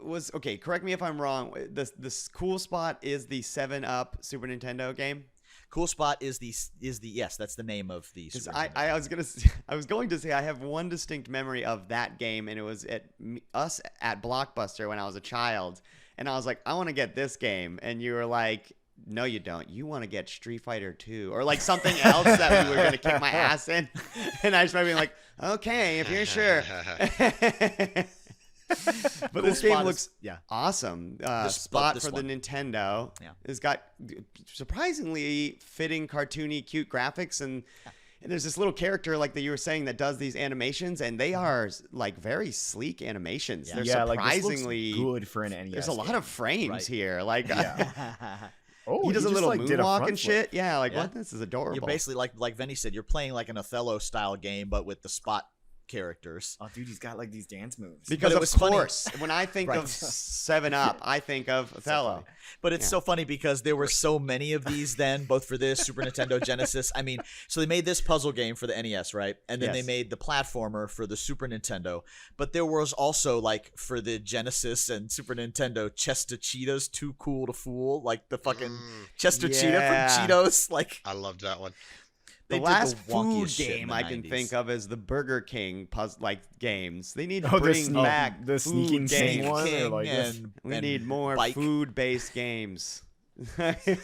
was okay. Correct me if I'm wrong. This Cool Spot is the 7-Up Super Nintendo game. Cool Spot is the yes, that's the name of the. 'Cause Super I Nintendo. I was going to say I have one distinct memory of that game, and it was at us at Blockbuster when I was a child, and I was like, I want to get this game, and you were like, no, you don't. You want to get Street Fighter 2 or like something else that we were gonna kick my ass in, and I just remember being like, okay, if you're sure. But Cool this game Spot looks is- yeah. awesome. This Spot for one. the Nintendo. Yeah. It's got surprisingly fitting, cartoony, cute graphics, and there's this little character like that you were saying that does these animations, and they are like very sleek animations. They're like this looks surprisingly good for an NES. There's a lot of frames Right. here. Like Oh, he does a just, little like, did a moonwalk front and flip. shit. Yeah, like Yeah. what? This is adorable. You're basically like Venny said, you're playing like an Othello style game, but with the Spot characters. Oh, dude, he's got like these dance moves. Because it of was funny. course, when I think Right. of 7-Up, I think of Othello. But it's Yeah. so funny because there were so many of these then, both for this Super Nintendo, Genesis. I mean, so they made this puzzle game for the NES, right? And then they Yes. made the platformer for the Super Nintendo. But there was also, like, for the Genesis and Super Nintendo, Chester Cheetah's Too Cool to Fool, like the fucking Chester Cheetah Yeah. from Cheetos. Like, I loved that one. they The did last the wonkiest food shit in game the I can 90s. think of is the Burger King puzzle like games. They need to Oh, bring back the food sneaking games. sing one, or King like this? and, We and need more Bike. food-based games. But they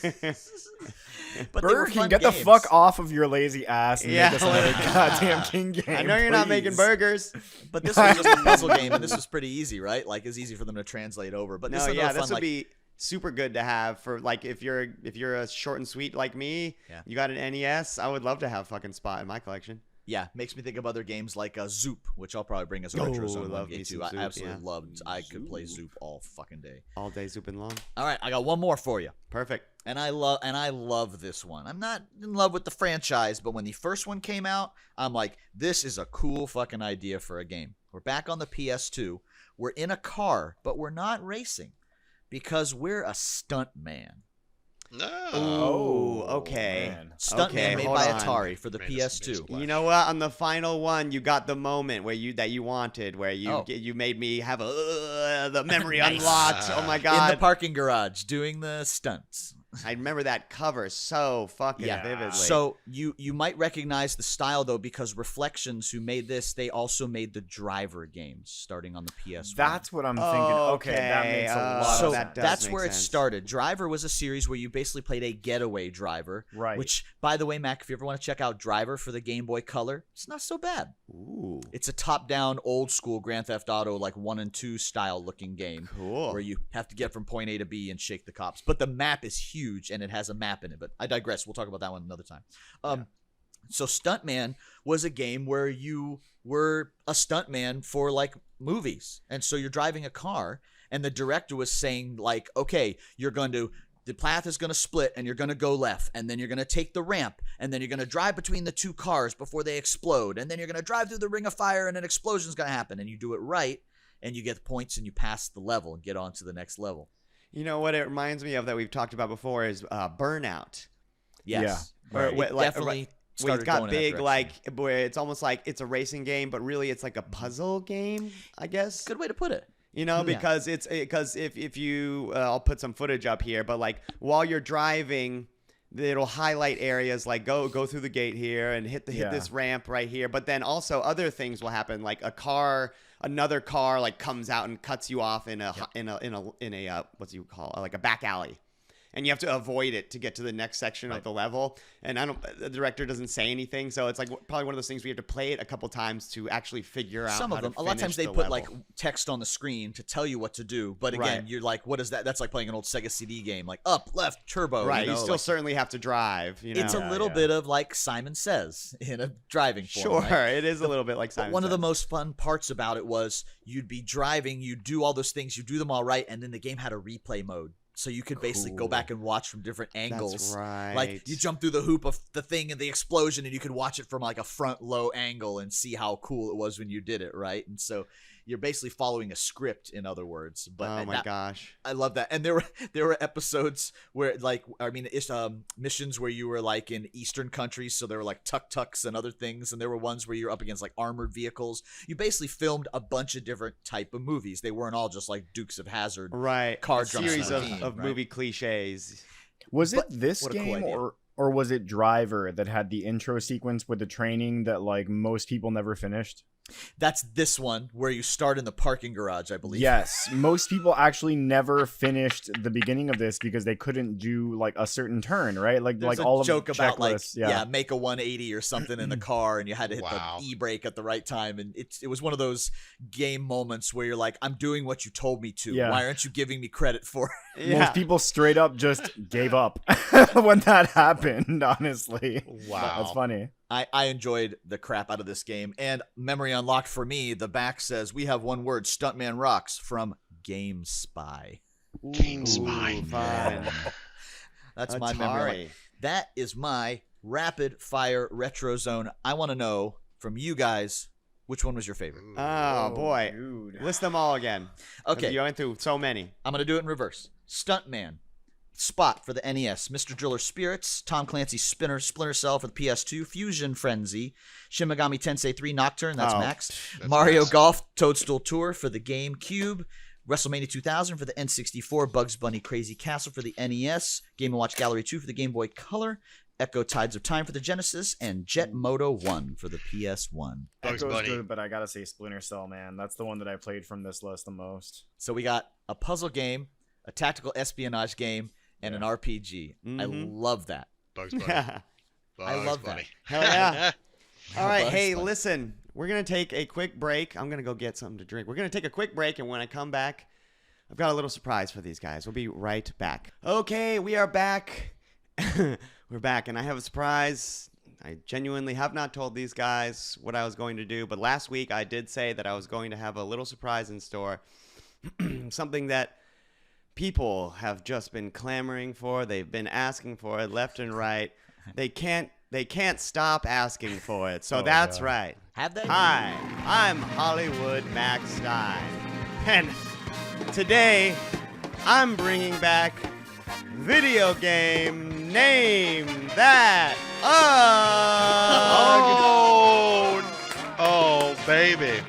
were Burger King, fun get the games. fuck off of your lazy ass and Yeah. make us another goddamn King game. I know you're not making please. burgers. But this was just a puzzle game, and this was pretty easy, right? Like, it's easy for them to translate over. But this No, is yeah, another this fun, would be super good to have for like if you're a short and sweet like me. Yeah. You got an NES. I would love to have fucking Spot in my collection. Yeah, makes me think of other games like Zoop, which I'll probably bring as a Oh, retro zone love one me too. some I Zoop, absolutely yeah. loved. I could play Zoop all fucking day. All day zooping long. All right, I got one more for you, Perfect. and I love this one. I'm not in love with the franchise, but when the first one came out, I'm like, this is a cool fucking idea for a game. We're back on the PS2. We're in a car, but we're not racing because we're a stunt man. No. Oh, okay. man. Stuntman Okay, made hold by on. Atari for the Made us PS2. splash. You know what? On the final one, you got the moment where you wanted, where you made me have the memory Nice. unlocked. Oh my In god! the parking garage doing the stunts. I remember that cover so fucking Yeah. vividly. So you might recognize the style though because Reflections, who made this, they also made the Driver games starting on the PS1. That's what I'm thinking. Okay, that makes a lot so of that sense. does that's make where it sense. started. Driver was a series where you basically played a getaway driver. Right. Which, by the way, Mac, if you ever want to check out Driver for the Game Boy Color, it's not so bad. Ooh, It's a top-down, old-school Grand Theft Auto, like 1 and 2 style looking game. cool. Where you have to get from point A to B and shake the cops. But the map is huge and it has a map in it. But I digress. We'll talk about that one another time. So Stuntman was a game where you were a stuntman for like movies. And so you're driving a car and the director was saying like, okay, the path is going to split and you're going to go left and then you're going to take the ramp and then you're going to drive between the two cars before they explode. And then you're going to drive through the ring of fire and an explosion is going to happen. And you do it right and you get the points and you pass the level and get on to the next level. You know what it reminds me of that we've talked about before is Burnout. Yes. Yeah. Or Right. what- It like- definitely Where started it's got going in that big direction. like where it's almost like it's a racing game, but really it's like a puzzle game, I guess. Good way to put it. You know, Yeah. because if you I'll put some footage up here, but like while you're driving, it'll highlight areas like go through the gate here and hit this ramp right here. But then also other things will happen, like another car like comes out and cuts you off in a what's you call like a back alley. And you have to avoid it to get to the next section of the level. And the director doesn't say anything, so it's like probably one of those things we have to play it a couple times to actually figure out. Some of how them. To A lot of times finish they the put level. like text on the screen to tell you what to do. But again, Right. you're like, what is that? That's like playing an old Sega CD game, like up, left, turbo. right. You, You know, still like, certainly have to drive. You know, it's a little bit of like Simon Says in a driving form. sure. Right? It is a little bit like But Simon one of the Says. most fun parts about it was you'd be driving, you'd do all those things, you do them all right, and then the game had a replay mode. So you could basically go Cool. back and watch from different angles. That's right. Like you jump through the hoop of the thing and the explosion, and you could watch it from like a front low angle and see how cool it was when you did it, right? And so you're basically following a script, in other words. But Oh my gosh. I love that. And there were episodes where it's missions where you were like in Eastern countries, so there were like tuk-tuks and other things, and there were ones where you're up against like armored vehicles. You basically filmed a bunch of different type of movies. They weren't all just like Dukes of Hazzard. Right. Car A jumps series on a of, team, of right? movie cliches. Was it But this what a cool game idea. or was it Driver that had the intro sequence with the training that like most people never finished? That's this one where you start in the parking garage, I believe. Yes, most people actually never finished the beginning of this because they couldn't do like a certain turn, right? Like There's like a all of joke the about like checklists, make a 180 or something in the car, and you had to hit Wow. the e-brake at the right time, and it was one of those game moments where you're like, I'm doing what you told me to. Yeah. Why aren't you giving me credit for it? Yeah. Most people straight up just gave up when that happened, honestly. Wow. That's funny. I enjoyed the crap out of this game, and memory unlocked for me. The back says we have one word: Stuntman rocks from Game Spy. Game Spy. Ooh, fun. That's my memory. Atari. That is my rapid fire retro zone. I want to know from you guys, Which one was your favorite? Oh, boy. Dude. List them all again. Okay. You went through so many. I'm going to do it in reverse. Stuntman. Spot for the NES. Mr. Driller Spirits. Tom Clancy's Splinter Cell for the PS2. Fusion Frenzy. Shin Megami Tensei 3 Nocturne. That's Max. That's Mario Max. Golf Toadstool Tour for the GameCube. WrestleMania 2000 for the N64. Bugs Bunny Crazy Castle for the NES. Game & Watch Gallery 2 for the Game Boy Color. Echo Tides of Time for the Genesis. And Jet Moto 1 for the PS1. Bugs Echo's Bunny. good, but I gotta say Splinter Cell, man. That's the one that I played from this list the most. So we got a puzzle game, a tactical espionage game, and an RPG. I Mhm. love that. Bugs Bunny. Hell I love Bunny. yeah. All right. Bugs Hey, Bunny. listen. We're going to take a quick break. I'm going to go get something to drink. We're going to take a quick break, and when I come back, I've got a little surprise for these guys. We'll be right back. Okay, we are back. We're back, and I have a surprise. I genuinely have not told these guys what I was going to do, but last week I did say that I was going to have a little surprise in store. Something that people have just been clamoring for. They've been asking for it left and right. They can't stop asking for it. So that's yeah. right. Have they? Hi, I'm Hollywood Max Stein. And today, I'm bringing back video game Name That Oh, baby.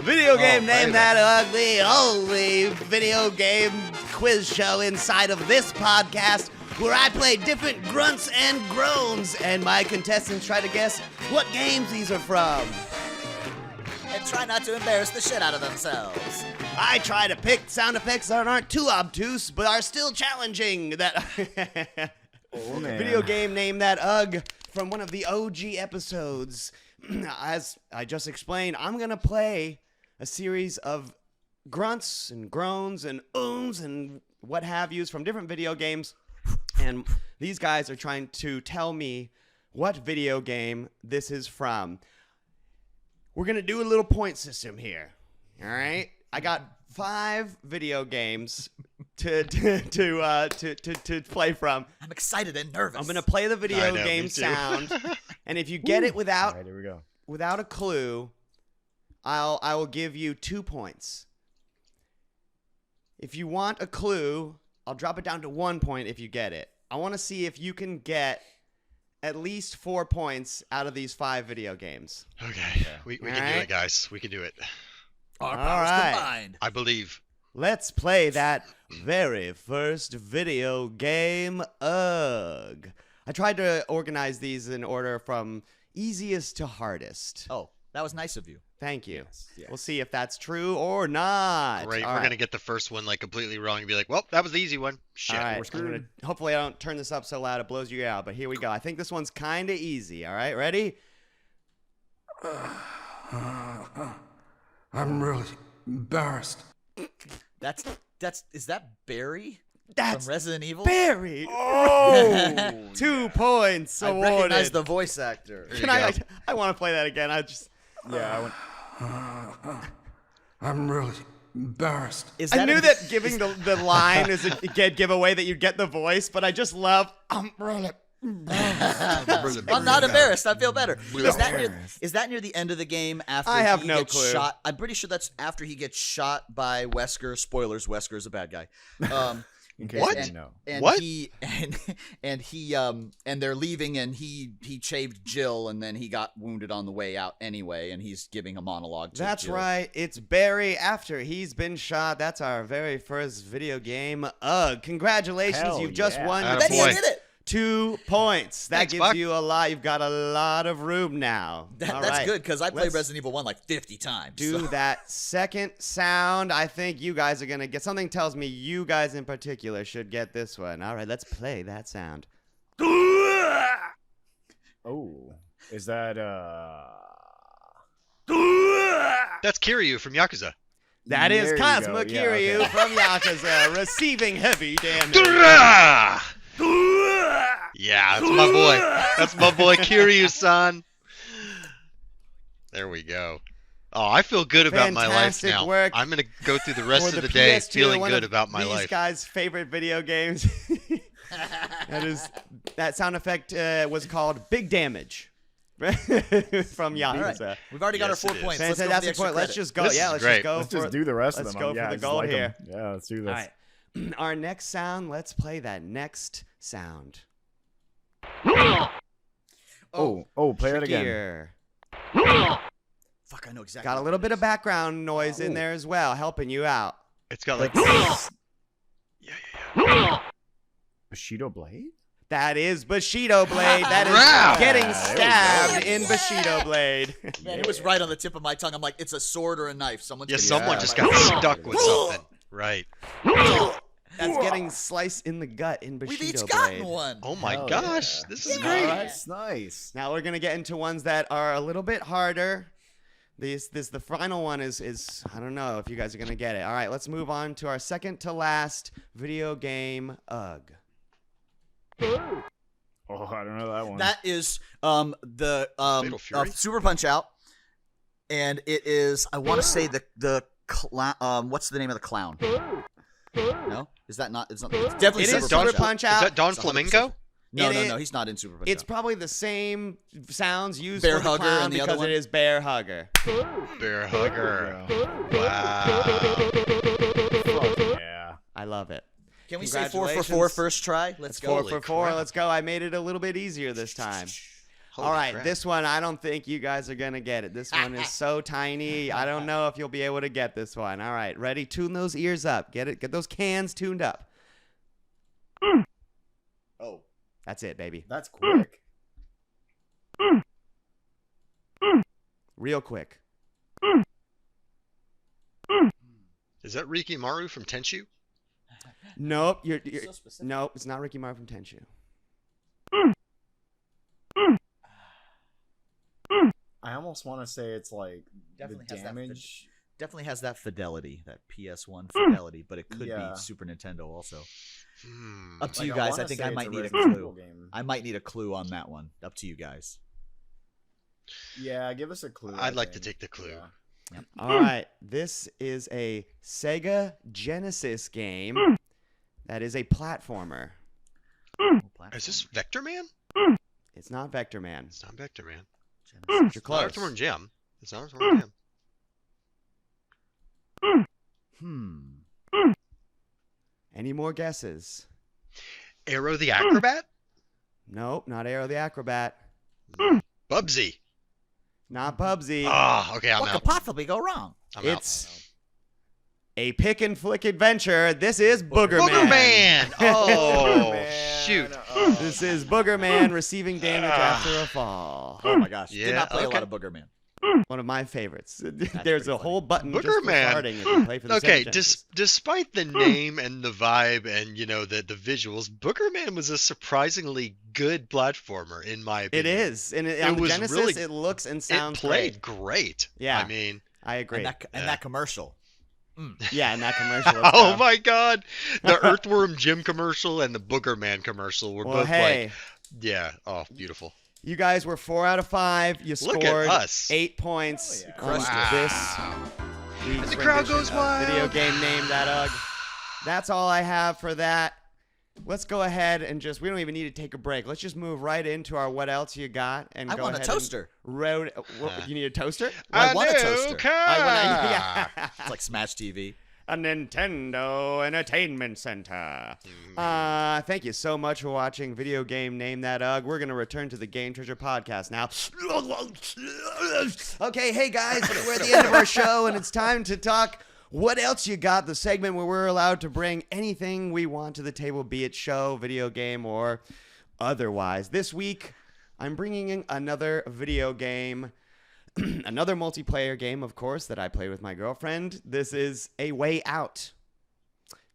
Video game baby. Name That Ugly, only video game quiz show inside of this podcast where I play different grunts and groans and my contestants try to guess what games these are from. And try not to embarrass the shit out of themselves. I try to pick sound effects that aren't too obtuse but are still challenging. That Oh, man. video game Name That Ugh from one of the OG episodes. As I just explained, I'm going to play a series of grunts and groans and ums and what have yous from different video games. And these guys are trying to tell me what video game this is from. We're going to do a little point system here. All right? I got 5 video games to play from. I'm excited and nervous. I'm going to play the I video know, game me too. sound. And if you get it All without right, here we go. without a clue, I will give you 2 points. If you want a clue, I'll drop it down to 1 point if you get it. I want to see if you can get at least 4 points out of these 5 video games. Okay. We can do Alright. it, guys. We can do it. Our All powers right. combined. I believe. Let's play that very first video game, Ugh. I tried to organize these in order from easiest to hardest. Oh, that was nice of you. Thank you. Yes. We'll see if that's true or not. Great. All We're right. going to get the first one like completely wrong and be like, well, that was the easy one. Shit. All right, we're screwed. hopefully I don't turn this up so loud it blows you out, but here we go. I think this one's kind of easy. All right, ready? I'm really embarrassed. Is that Barry That's from Resident Evil? Barry. Oh, 2 points I awarded. recognize the voice actor. There Can you I? go. I want to play that again. Yeah, I'm really embarrassed. Is I knew a- that giving the line is a giveaway that you'd get the voice, but I just love. I'm really. I'm not embarrassed. I feel better. Is that near the end of the game after I have he no gets clue. shot? I'm pretty sure that's after he gets shot by Wesker. Spoilers: Wesker's a bad guy. in case What? you didn't know. And What? And they're leaving, and he chaved Jill, and then he got wounded on the way out anyway, and he's giving a monologue to That's Jill. right. It's Barry after he's been shot. That's our very first video game. Ugh! Congratulations, Hell you've just yeah. won Atta Then he boy. did it. 2 points. That Thanks, gives Buck. you a lot. You've got a lot of room now. All That's right. good because I played Let's Resident Evil 1 like 50 times. Do so- that second sound. I think you guys are gonna get. Something tells me you guys in particular should get this one. All right, let's play that sound. Oh, is that That's Kiryu from Yakuza. That is There you Cosmo go. Yeah, Kiryu okay. from Yakuza receiving heavy damage. Yeah, that's my boy. That's my boy Kiryu-san. There we go. Oh, I feel good about my life Fantastic now. work I'm going to go through the rest For of the day PS2, feeling one good of about my these life. guys' favorite video games. That sound effect was called Big Damage. from Yakuza. We've already got our Yes, 4 it is. points. Let's go for the Fantastic extra point. Let's credit. just go. This Yeah, is let's great. just go. Let's just do the rest of let's them. go for Yeah, the just gold like 'em. here. Yeah, let's do this. All right. Our next sound. Let's play that next sound. Play that again. Trickier. Fuck, I know exactly. Got a little bit of background noise in there as well, helping you out. It's got like. Bushido blade? That is Bushido Blade. That is Wow. getting stabbed in Bushido Blade. Man, it was right on the tip of my tongue. I'm like, it's a sword or a knife. Someone's Yeah, gonna someone stab just my- got stuck with something. Right. That's getting sliced in the gut in Bushido We've each Blade. gotten one. Oh my Hell gosh, yeah. this is Yeah. great. That's nice. Now we're gonna get into ones that are a little bit harder. The final one is I don't know if you guys are gonna get it. All right, let's move on to our second to last video game. Ugh. Oh, I don't know that one. That is the Fatal Fury? Super Punch Out, and it is I want to say the what's the name of the clown? No, is that not? It's not. It's definitely It Super is Punch Super Out. Punch Is Out. that Don It's 100%. Flamingo? No, It is- he's not in Super Punch It's Out. probably the same sounds used Bear for the Hugger clown and the other because one? it is Bear Hugger. Bear Hugger. Yeah. Wow. Fuck yeah. I love it. Can we say 4 for 4 Congratulations. first try? Let's go. 4 for 4. crap. Let's go. I made it a little bit easier this time. Holy All right, crap. this one, I don't think you guys are going to get it. This one is so tiny. I don't know if you'll be able to get this one. All right, ready? Tune those ears up. Get those cans tuned up. Oh, That's it, baby. That's quick. Real quick. Is that Rikimaru from Tenchu? Nope, you're so specific. nope, it's not Ricky Martin from Tenchu. I almost want to say it's like Definitely the has that damage. definitely has that fidelity, that PS1 fidelity, but it could Yeah. be Super Nintendo also. Hmm. Up to Like, you guys. wanna I think say I it's might need a Resident clue. Evil game. I might need a clue on that one. Up to you guys. Yeah, give us a clue. I'd I like to think. take the clue. Yeah. All right, this is a Sega Genesis game that is a platformer. Is this Vector Man? It's not Vector Man. It's not Vector Man. You're It's not close. Earthworm Jim. It's not Earthworm Jim. Any more guesses? Arrow the Acrobat? Nope, not Arrow the Acrobat. Bubsy. Not Bubsy. Ah, okay, I'm What out. could possibly go wrong? I'm out. It's a pick and flick adventure. This is Booger Booger Man. Man! Oh, Man, shoot. This is Booger Man receiving damage after a fall. Oh my gosh. Did Yeah, not play okay. a lot of Booger Man. One of my favorites. There's pretty a funny. whole button Booger just for Man. farting if you play for the Okay, Sega Genesis. despite the name and the vibe and, you know, the visuals, Booger Man was a surprisingly good platformer, in my It opinion. is. And on the was Genesis, really- it looks and It sounds played great. great. Yeah. I mean, I agree. And that commercial. Yeah, in that commercial. let's oh go. my God. The Earthworm Jim commercial and the Booger Man commercial were Well, both hey, like, yeah, oh, beautiful. you guys were 4 out of 5. You Look scored at us. 8 points Oh, yeah. on Crushed this And week's the crowd rendition goes of wild. Video game name that Ugg. That's all I have for that. Let's go ahead and we don't even need to take a break. Let's just move right into our what else you got and I go want a ahead toaster. You need a toaster? I want a new toaster. car. Yeah. It's like Smash TV. A Nintendo Entertainment Center. Thank you so much for watching Video Game Name That Ugg. We're going to return to the Game Treasure podcast now. Okay, hey guys, we're at the end of our show, and it's time to talk What Else You Got, the segment where we're allowed to bring anything we want to the table, be it show, video game, or otherwise. This week, I'm bringing in another video game. Another multiplayer game, of course, that I play with my girlfriend. This is A Way Out.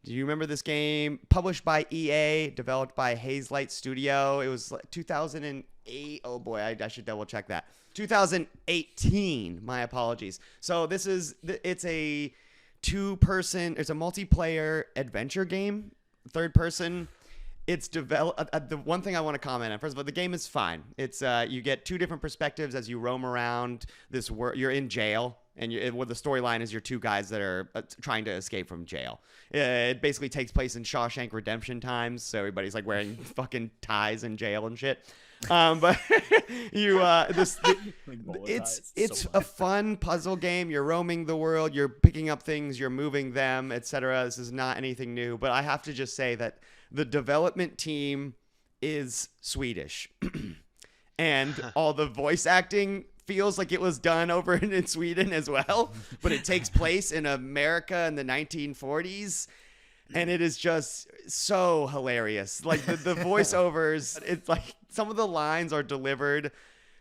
Do you remember this game? Published by EA, developed by Hazelight Studio. It was like 2008. Oh boy, I should double check that. 2018. My apologies. So it's a two-person, it's a multiplayer adventure game, third person. It's developed. The one thing I want to comment on, first of all, the game is fine. It's you get 2 different perspectives as you roam around this world. You're in jail, and the storyline is you're 2 guys that are trying to escape from jail. It basically takes place in Shawshank Redemption times, so everybody's like wearing fucking ties in jail and shit. But you Like it's a fun puzzle game. You're roaming the world, you're picking up things, you're moving them, etc. This is not anything new, but I have to just say that the development team is Swedish. And all the voice acting feels like it was done over in Sweden as well, but it takes place in America in the 1940s. And it is just so hilarious. Like the voiceovers, it's like some of the lines are delivered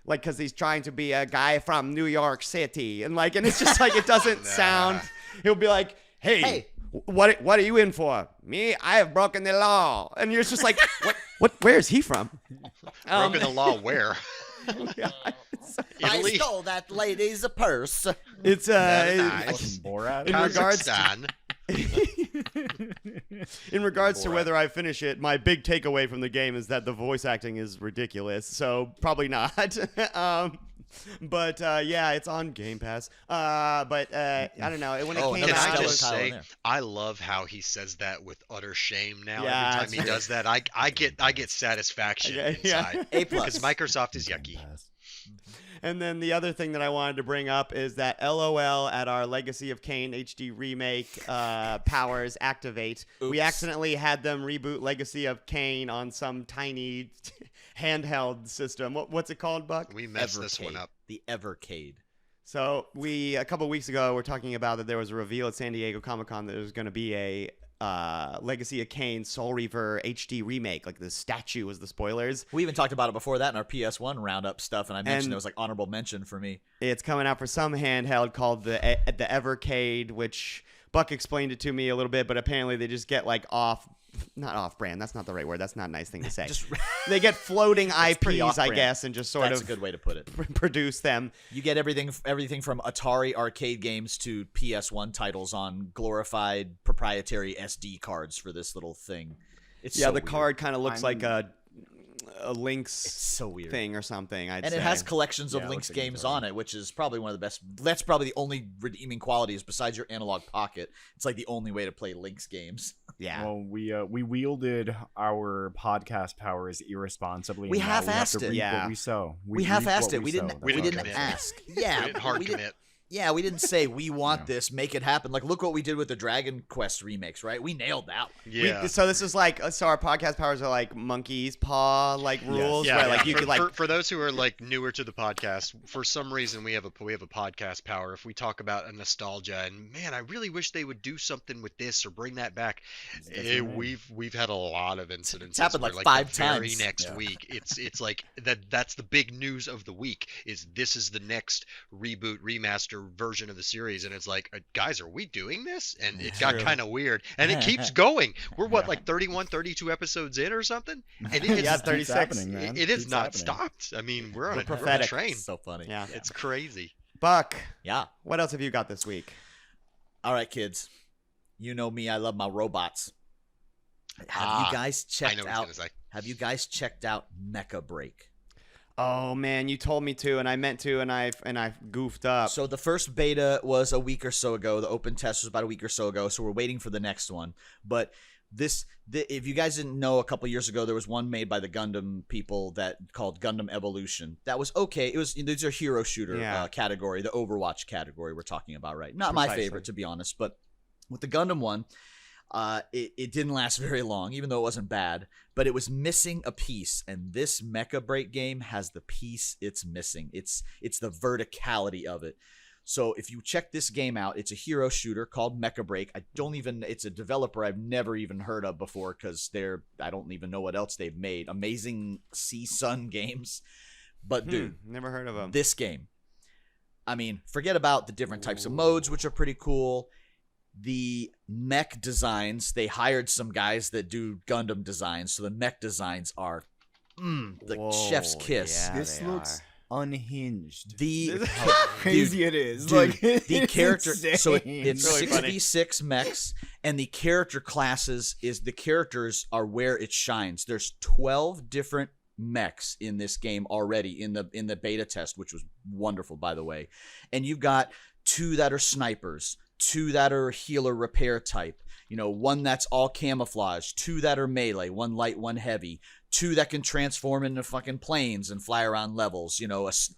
like because he's trying to be a guy from New York City. And it's just like it doesn't sound. He'll be like, hey. What are you in for? Me? I have broken the law. And you're just like, what? Where is he from? Broken the law where? Yeah, I stole that lady's purse. it's Nice. Borat. in regards to, Kazakhstan. in regards to whether I finish it, my big takeaway from the game is that the voice acting is ridiculous. So probably not. But yeah, it's on Game Pass. But I don't know. When it came Can out, I it just was- say, I love how he says that with utter shame now. Yeah, Every it's time he does that, I get satisfaction Yeah. inside. A+. Because Microsoft is yucky. And then the other thing that I wanted to bring up is that LOL at our Legacy of Kain HD remake powers activate. We Oops. accidentally had them reboot Legacy of Kain on some tiny handheld system. What's it called, Buck? We messed this one up. The Evercade. So we a couple weeks ago were talking about that there was a reveal at San Diego Comic-Con that there was going to be a Legacy of Kain Soul Reaver HD remake. Like the statue was the spoilers. We even talked about it before that in our PS1 roundup stuff, and I mentioned And- it was like honorable mention for me. It's coming out for some handheld called the Evercade, which Buck explained it to me a little bit, but apparently they just get like not off-brand. That's not the right word. That's not a nice thing to say. Just They get floating pretty IPs, I off-brand. guess, and just sort that's of a good way to put it. produce them. You get everything from Atari arcade games to PS1 titles on glorified proprietary SD cards for this little thing. It's Yeah, so the weird. card kind of looks like I'm- a Link's so weird. thing or something. I'd And say. it has collections of Yeah, it Link's looks like games Atari. on it, which is probably one of the best. That's probably the only redeeming qualities besides your analog pocket. It's like the only way to play Link's games. Yeah. Well, we wielded our podcast powers irresponsibly. We and now have half-assed to it. reap Yeah. what we sow. We reap half-assed what it. We didn't. sow. We We That's didn't all. didn't commit. ask. Yeah, We didn't hard we didn't- commit. Yeah, we didn't say we want Yeah. this, make it happen. Like, look what we did with the Dragon Quest remakes, right? We nailed that. Yeah. So this is like our podcast powers are like monkey's paw like rules Yeah, where yeah. like you for, could like for those who are like newer to the podcast, for some reason we have a podcast power. If we talk about a nostalgia and man, I really wish they would do something with this or bring that back. We've had a lot of incidents. happened, where, like, 5 the very times. next Yeah. week, it's like that's the big news of the week. This is the next reboot remaster version of the series, and it's like, guys, are we doing this? And it got kind of weird, and it keeps going. We're like 31, 32 episodes in or something, and it's Yeah, Keeps 36. happening, man. it is Keeps not happening. stopped. I mean, we're on We're a, we're on a prophetic. train. So funny. yeah. It's crazy. Buck, Yeah. what else have you got this week? All right, kids. You know me. I love my robots. Have you guys I checked know what he's out? gonna say. Have you guys checked out Megabuck? Oh man, you told me to, and I meant to, and I goofed up. So the first beta was a week or so ago. The open test was about a week or so ago. So we're waiting for the next one. But if you guys didn't know, a couple years ago there was one made by the Gundam people that called Gundam Evolution. That was okay. It was these are hero shooter Yeah. category, the Overwatch category we're talking about, right? Not my Precisely. favorite, to be honest, but with the Gundam one. It didn't last very long, even though it wasn't bad, but it was missing a piece, and this Mecha game has the piece it's missing. It's the verticality of it. So if you check this game out, it's a hero shooter called Mecha it's a developer I've never even heard of before because I don't even know what else they've made. Amazing Sea Sun games. But dude, Never heard of them. this game, I mean, forget about the different types of modes, which are pretty cool. The mech designs, they hired some guys that do Gundam designs, so the mech designs are the Whoa, chef's kiss. yeah, This they looks are. unhinged. The How crazy it is. dude, Like the it's character, so insane. it's really funny. 6v6 mechs, and the character classes the characters are where it shines. There's 12 different mechs in this game already in the beta test, which was wonderful, by the way. And you've got 2 that are snipers, 2 that are healer repair type, 1 that's all camouflage, 2 that are melee, 1 light, 1 heavy, 2 that can transform into fucking planes and fly around levels,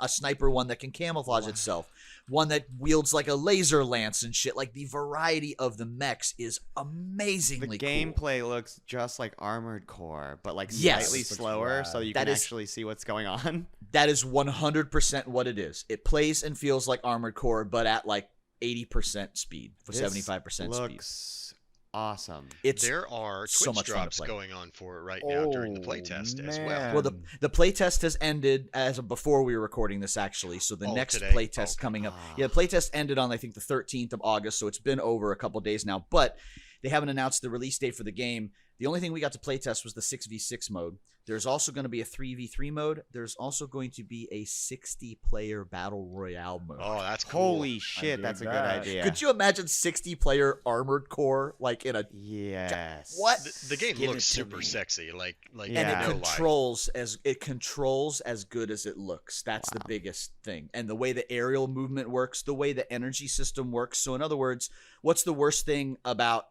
a sniper one that can camouflage itself, one that wields like a laser lance and shit. Like, the variety of the mechs is amazingly The cool. gameplay looks just like Armored Core, but like Yes. slightly slower, so you That can is- actually see what's going on. That is 100% what it is. It plays and feels like Armored Core, but at like 80% speed for 75% speed. Looks awesome. It's There are Twitch so much fun to drops play. going on for it right now during the playtest as well. man. Well, the playtest has ended as of before we were recording this, actually. So the Oh, next today? playtest coming up. Yeah, the playtest ended on, I think, the 13th of August, so it's been over a couple days now. But they haven't announced the release date for the game. The only thing we got to playtest was the 6v6 mode. There's also going to be a 3v3 mode. There's also going to be a 60-player battle royale mode. Oh, that's cool. Holy shit, dig that's a good that. idea. Could you imagine 60-player Armored Core like in a Yes. What? The game Give looks it to super me. sexy. Like Yeah. and no it controls as good as it looks. That's the biggest thing. And the way the aerial movement works, the way the energy system works. So in other words, what's the worst thing about,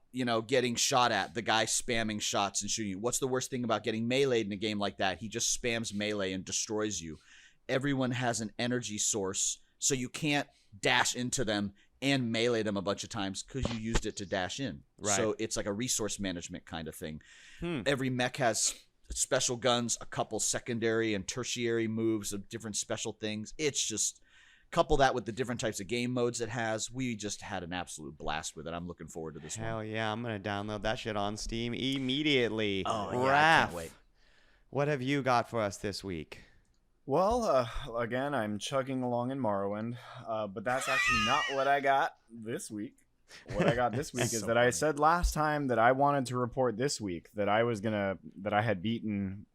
getting shot at? The guy spamming shots and shooting you. What's the worst thing about getting meleeed in a game like that? He just spams melee and destroys you. Everyone has an energy source, so you can't dash into them and melee them a bunch of times because you used it to dash in. Right. So it's like a resource management kind of thing. Hmm. Every mech has special guns, a couple secondary and tertiary moves of different special things. It's just, couple that with the different types of game modes it has. We just had an absolute blast with it. I'm looking forward to this Hell one. yeah, I'm going to download that shit on Steam immediately. Oh, yeah, I Raph, can't wait. what have you got for us this week? Well, again, I'm chugging along in Morrowind, but that's actually not what I got this week. What I got this week is So that I funny. said last time that I wanted to report this week that I had beaten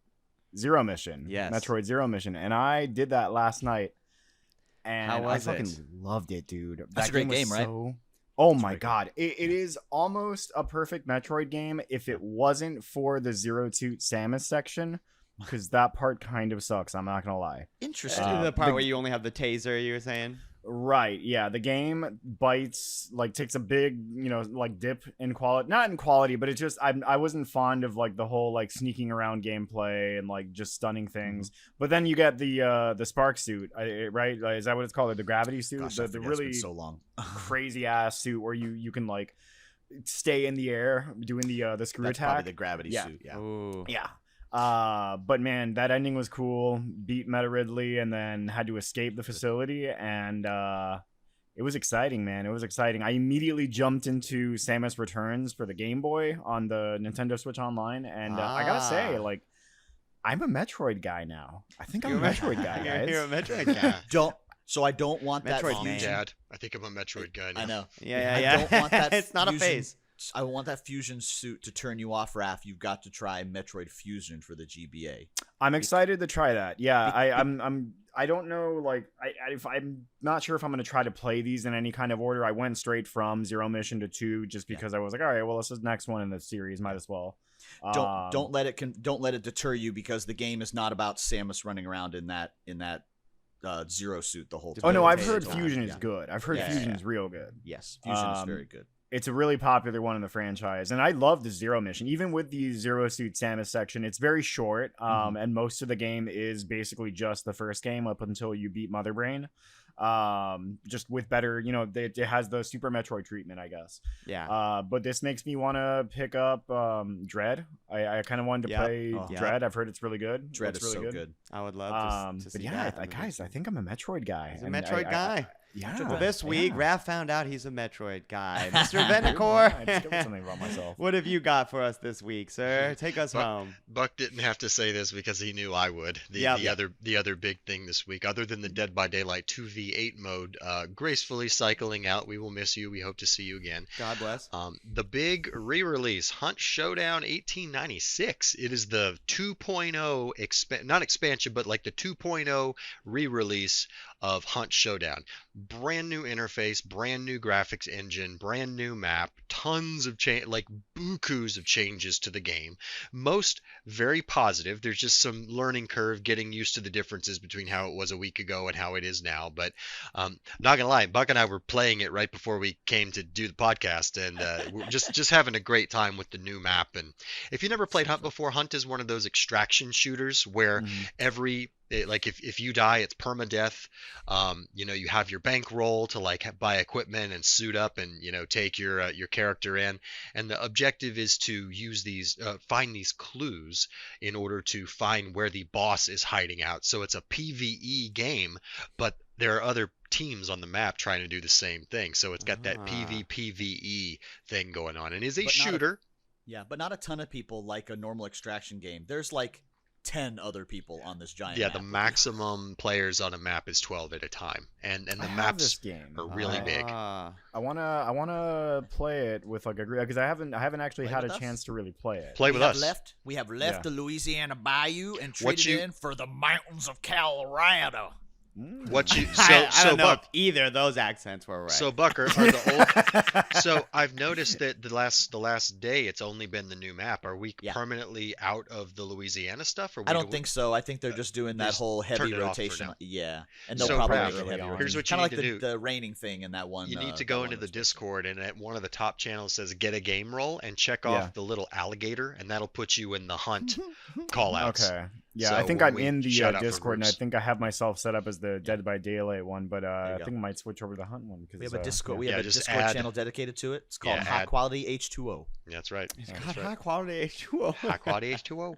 Zero Mission, Yes. Metroid Zero Mission, and I did that last night. And How was I fucking it? loved it, dude. That's a great was game, right? Oh my god, it is almost a perfect Metroid game if it wasn't for the Zero Suit Samus section, because that part kind of sucks. I'm not gonna lie. Interesting. the part the- where you only have the taser, you were saying? Right, yeah. The game bites, takes a big, dip in quality. Not in quality, but it's just I wasn't fond of the whole sneaking around gameplay and just stunning things. But then you get the spark suit, right? Is that what it's called? The gravity suit, Gosh, the I forget, it's really been so long. crazy ass suit where you can stay in the air doing the screw That's attack. probably the gravity Yeah. suit. Yeah. Ooh. Yeah. But man, that ending was cool. Beat Meta Ridley and then had to escape the facility, and it was exciting, man. It was exciting. I immediately jumped into Samus Returns for the Game Boy on the Nintendo Switch Online, and I gotta say, I'm a Metroid guy now. I think I'm a Metroid guy, guys. You're a Metroid guy. I don't want that Metroid Oh, man. fusion. Dad, I think I'm a Metroid guy now. I know. Yeah. I don't want that. It's not a fusion- phase. I want that fusion suit to turn you off, Raph. You've got to try Metroid Fusion for the GBA. I'm excited to try that. Yeah, I don't know, I'm not sure if I'm gonna try to play these in any kind of order. I went straight from Zero Mission to 2 just because I was like, all right, well, this is the next one in the series, might as well. Don't let it deter you, because the game is not about Samus running around in that Zero suit the whole time. Oh no, I've Debilitating. heard Fusion is Yeah. good. I've heard Yeah, Fusion yeah. is real good. Yes, Fusion is Um, very good. It's a really popular one in the franchise, and I love the Zero Mission. Even with the Zero Suit Samus section, it's very short, and most of the game is basically just the first game up until you beat Mother Brain. Just with better, it has the Super Metroid treatment, I guess. Yeah. But this makes me want to pick up Dread. I kind of wanted to Yep. play Oh. Dread. I've heard it's really good. Dread Looks is really so good. I would love to But see yeah, that. guys, I think I'm a Metroid guy. He's a And Metroid guy. Yeah. Well, this week, yeah. Raph found out he's a Metroid guy. Mr. I Venicor, discovered something about myself. what have you got for us this week, sir? Take us home. Buck didn't have to say this because he knew I would. Yep. The other big thing this week, other than the Dead by Daylight 2v8 mode, gracefully cycling out. We will miss you. We hope to see you again. God bless. The big re-release, Hunt Showdown 1896. It is the 2.0 not expansion, but the 2.0 re-release of Hunt Showdown. Brand new interface, brand new graphics engine, brand new map, tons of bukus of changes to the game. Most very positive. There's just some learning curve getting used to the differences between how it was a week ago and how it is now, but not gonna lie, Buck and I were playing it right before we came to do the podcast, and we're just having a great time with the new map. And if you never played Hunt before, Hunt is one of those extraction shooters where if you die, it's permadeath. You have your bankroll to buy equipment and suit up and take your character in, and the objective is to use these find these clues in order to find where the boss is hiding out. So it's a PvE game, but there are other teams on the map trying to do the same thing. So it's got that PvPvE thing going on, and is a shooter. But not a ton of people like a normal extraction game. There's 10 other people on this giant map. The maximum players on a map is 12 at a time, and the maps are really big. I wanna play it with a group because I haven't actually had a chance to really play it. Play with us. We have left the Louisiana Bayou and traded in for the mountains of Colorado. I don't know if either of those accents were right. So Buck, are the old? So I've noticed that the last day it's only been the new map. Are we permanently out of the Louisiana stuff? Or I don't think so. I think they're just doing that whole heavy rotation. And they'll probably make it heavier. Here's what you need to do. The raining thing in that one. You need to go into the Discord, and at one of the top channels says "Get a game roll" and check off the little alligator, and that'll put you in the Hunt callouts. Okay. Yeah, so I think I'm in the Discord, and I think I have myself set up as the Dead by Daylight one, but I think I might switch over to the Hunt one. We have a Discord. We have a Discord channel dedicated to it. It's called High Quality H2O. That's right. It's got High Quality H2O. High Quality H2O.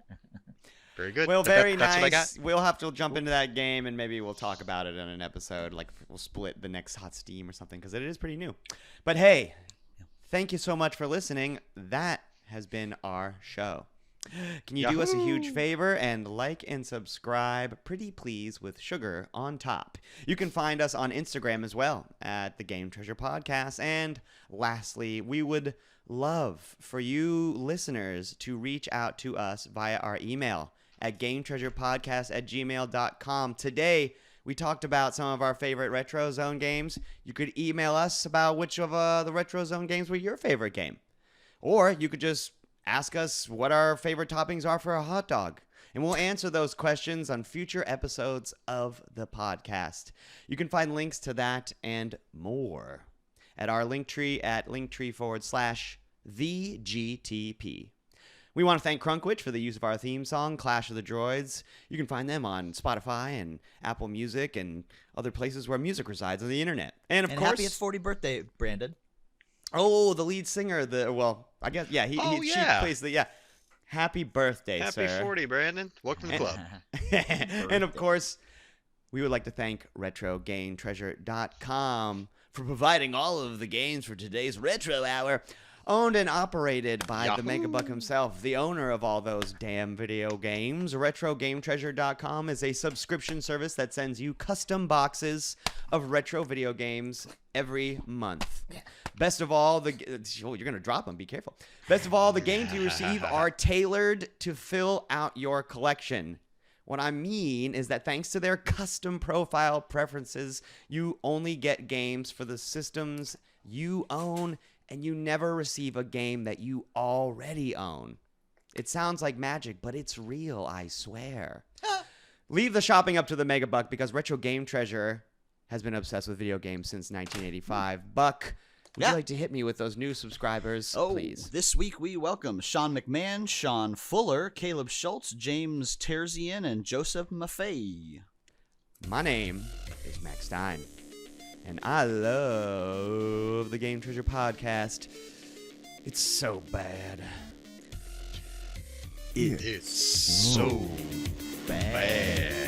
Very good. Well, very nice. That's what I got. We'll have to jump into that game, and maybe we'll talk about it in an episode. We'll split the next Hot Steam or something, because it is pretty new. But hey, thank you so much for listening. That has been our show. Can you do us a huge favor and like and subscribe, pretty please, with sugar on top? You can find us on Instagram as well at the Game Treasure Podcast. And lastly, we would love for you listeners to reach out to us via our email at gametreasurepodcast@gmail.com. Today, we talked about some of our favorite Retro Zone games. You could email us about which of the Retro Zone games were your favorite game. Or you could just ask us what our favorite toppings are for a hot dog, and we'll answer those questions on future episodes of the podcast. You can find links to that and more at our Linktree at linktree/TheGTP. We want to thank Crunkwitch for the use of our theme song, Clash of the Droids. You can find them on Spotify and Apple Music and other places where music resides on the internet. And of course, happy 40th birthday, Brandon. Oh, the lead singer. She plays the Happy birthday, sir. Happy 40, Brandon. Welcome to the club. And of course, we would like to thank RetroGameTreasure.com for providing all of the games for today's Retro Hour. Owned and operated by the Megabuck himself, the owner of all those damn video games. RetroGameTreasure.com is a subscription service that sends you custom boxes of retro video games every month. Best of all, you're going to drop them. Be careful. Best of all, the games you receive are tailored to fill out your collection. What I mean is that thanks to their custom profile preferences, you only get games for the systems you own, and you never receive a game that you already own. It sounds like magic, but it's real, I swear. Leave the shopping up to the Megabuck, because Retro Game Treasure has been obsessed with video games since 1985. Buck, would you like to hit me with those new subscribers, please? This week we welcome Sean McMahon, Sean Fuller, Caleb Schultz, James Terzian, and Joseph Maffei. My name is Max Stein, and I love the Game Treasure Podcast. It's so bad. It's so bad.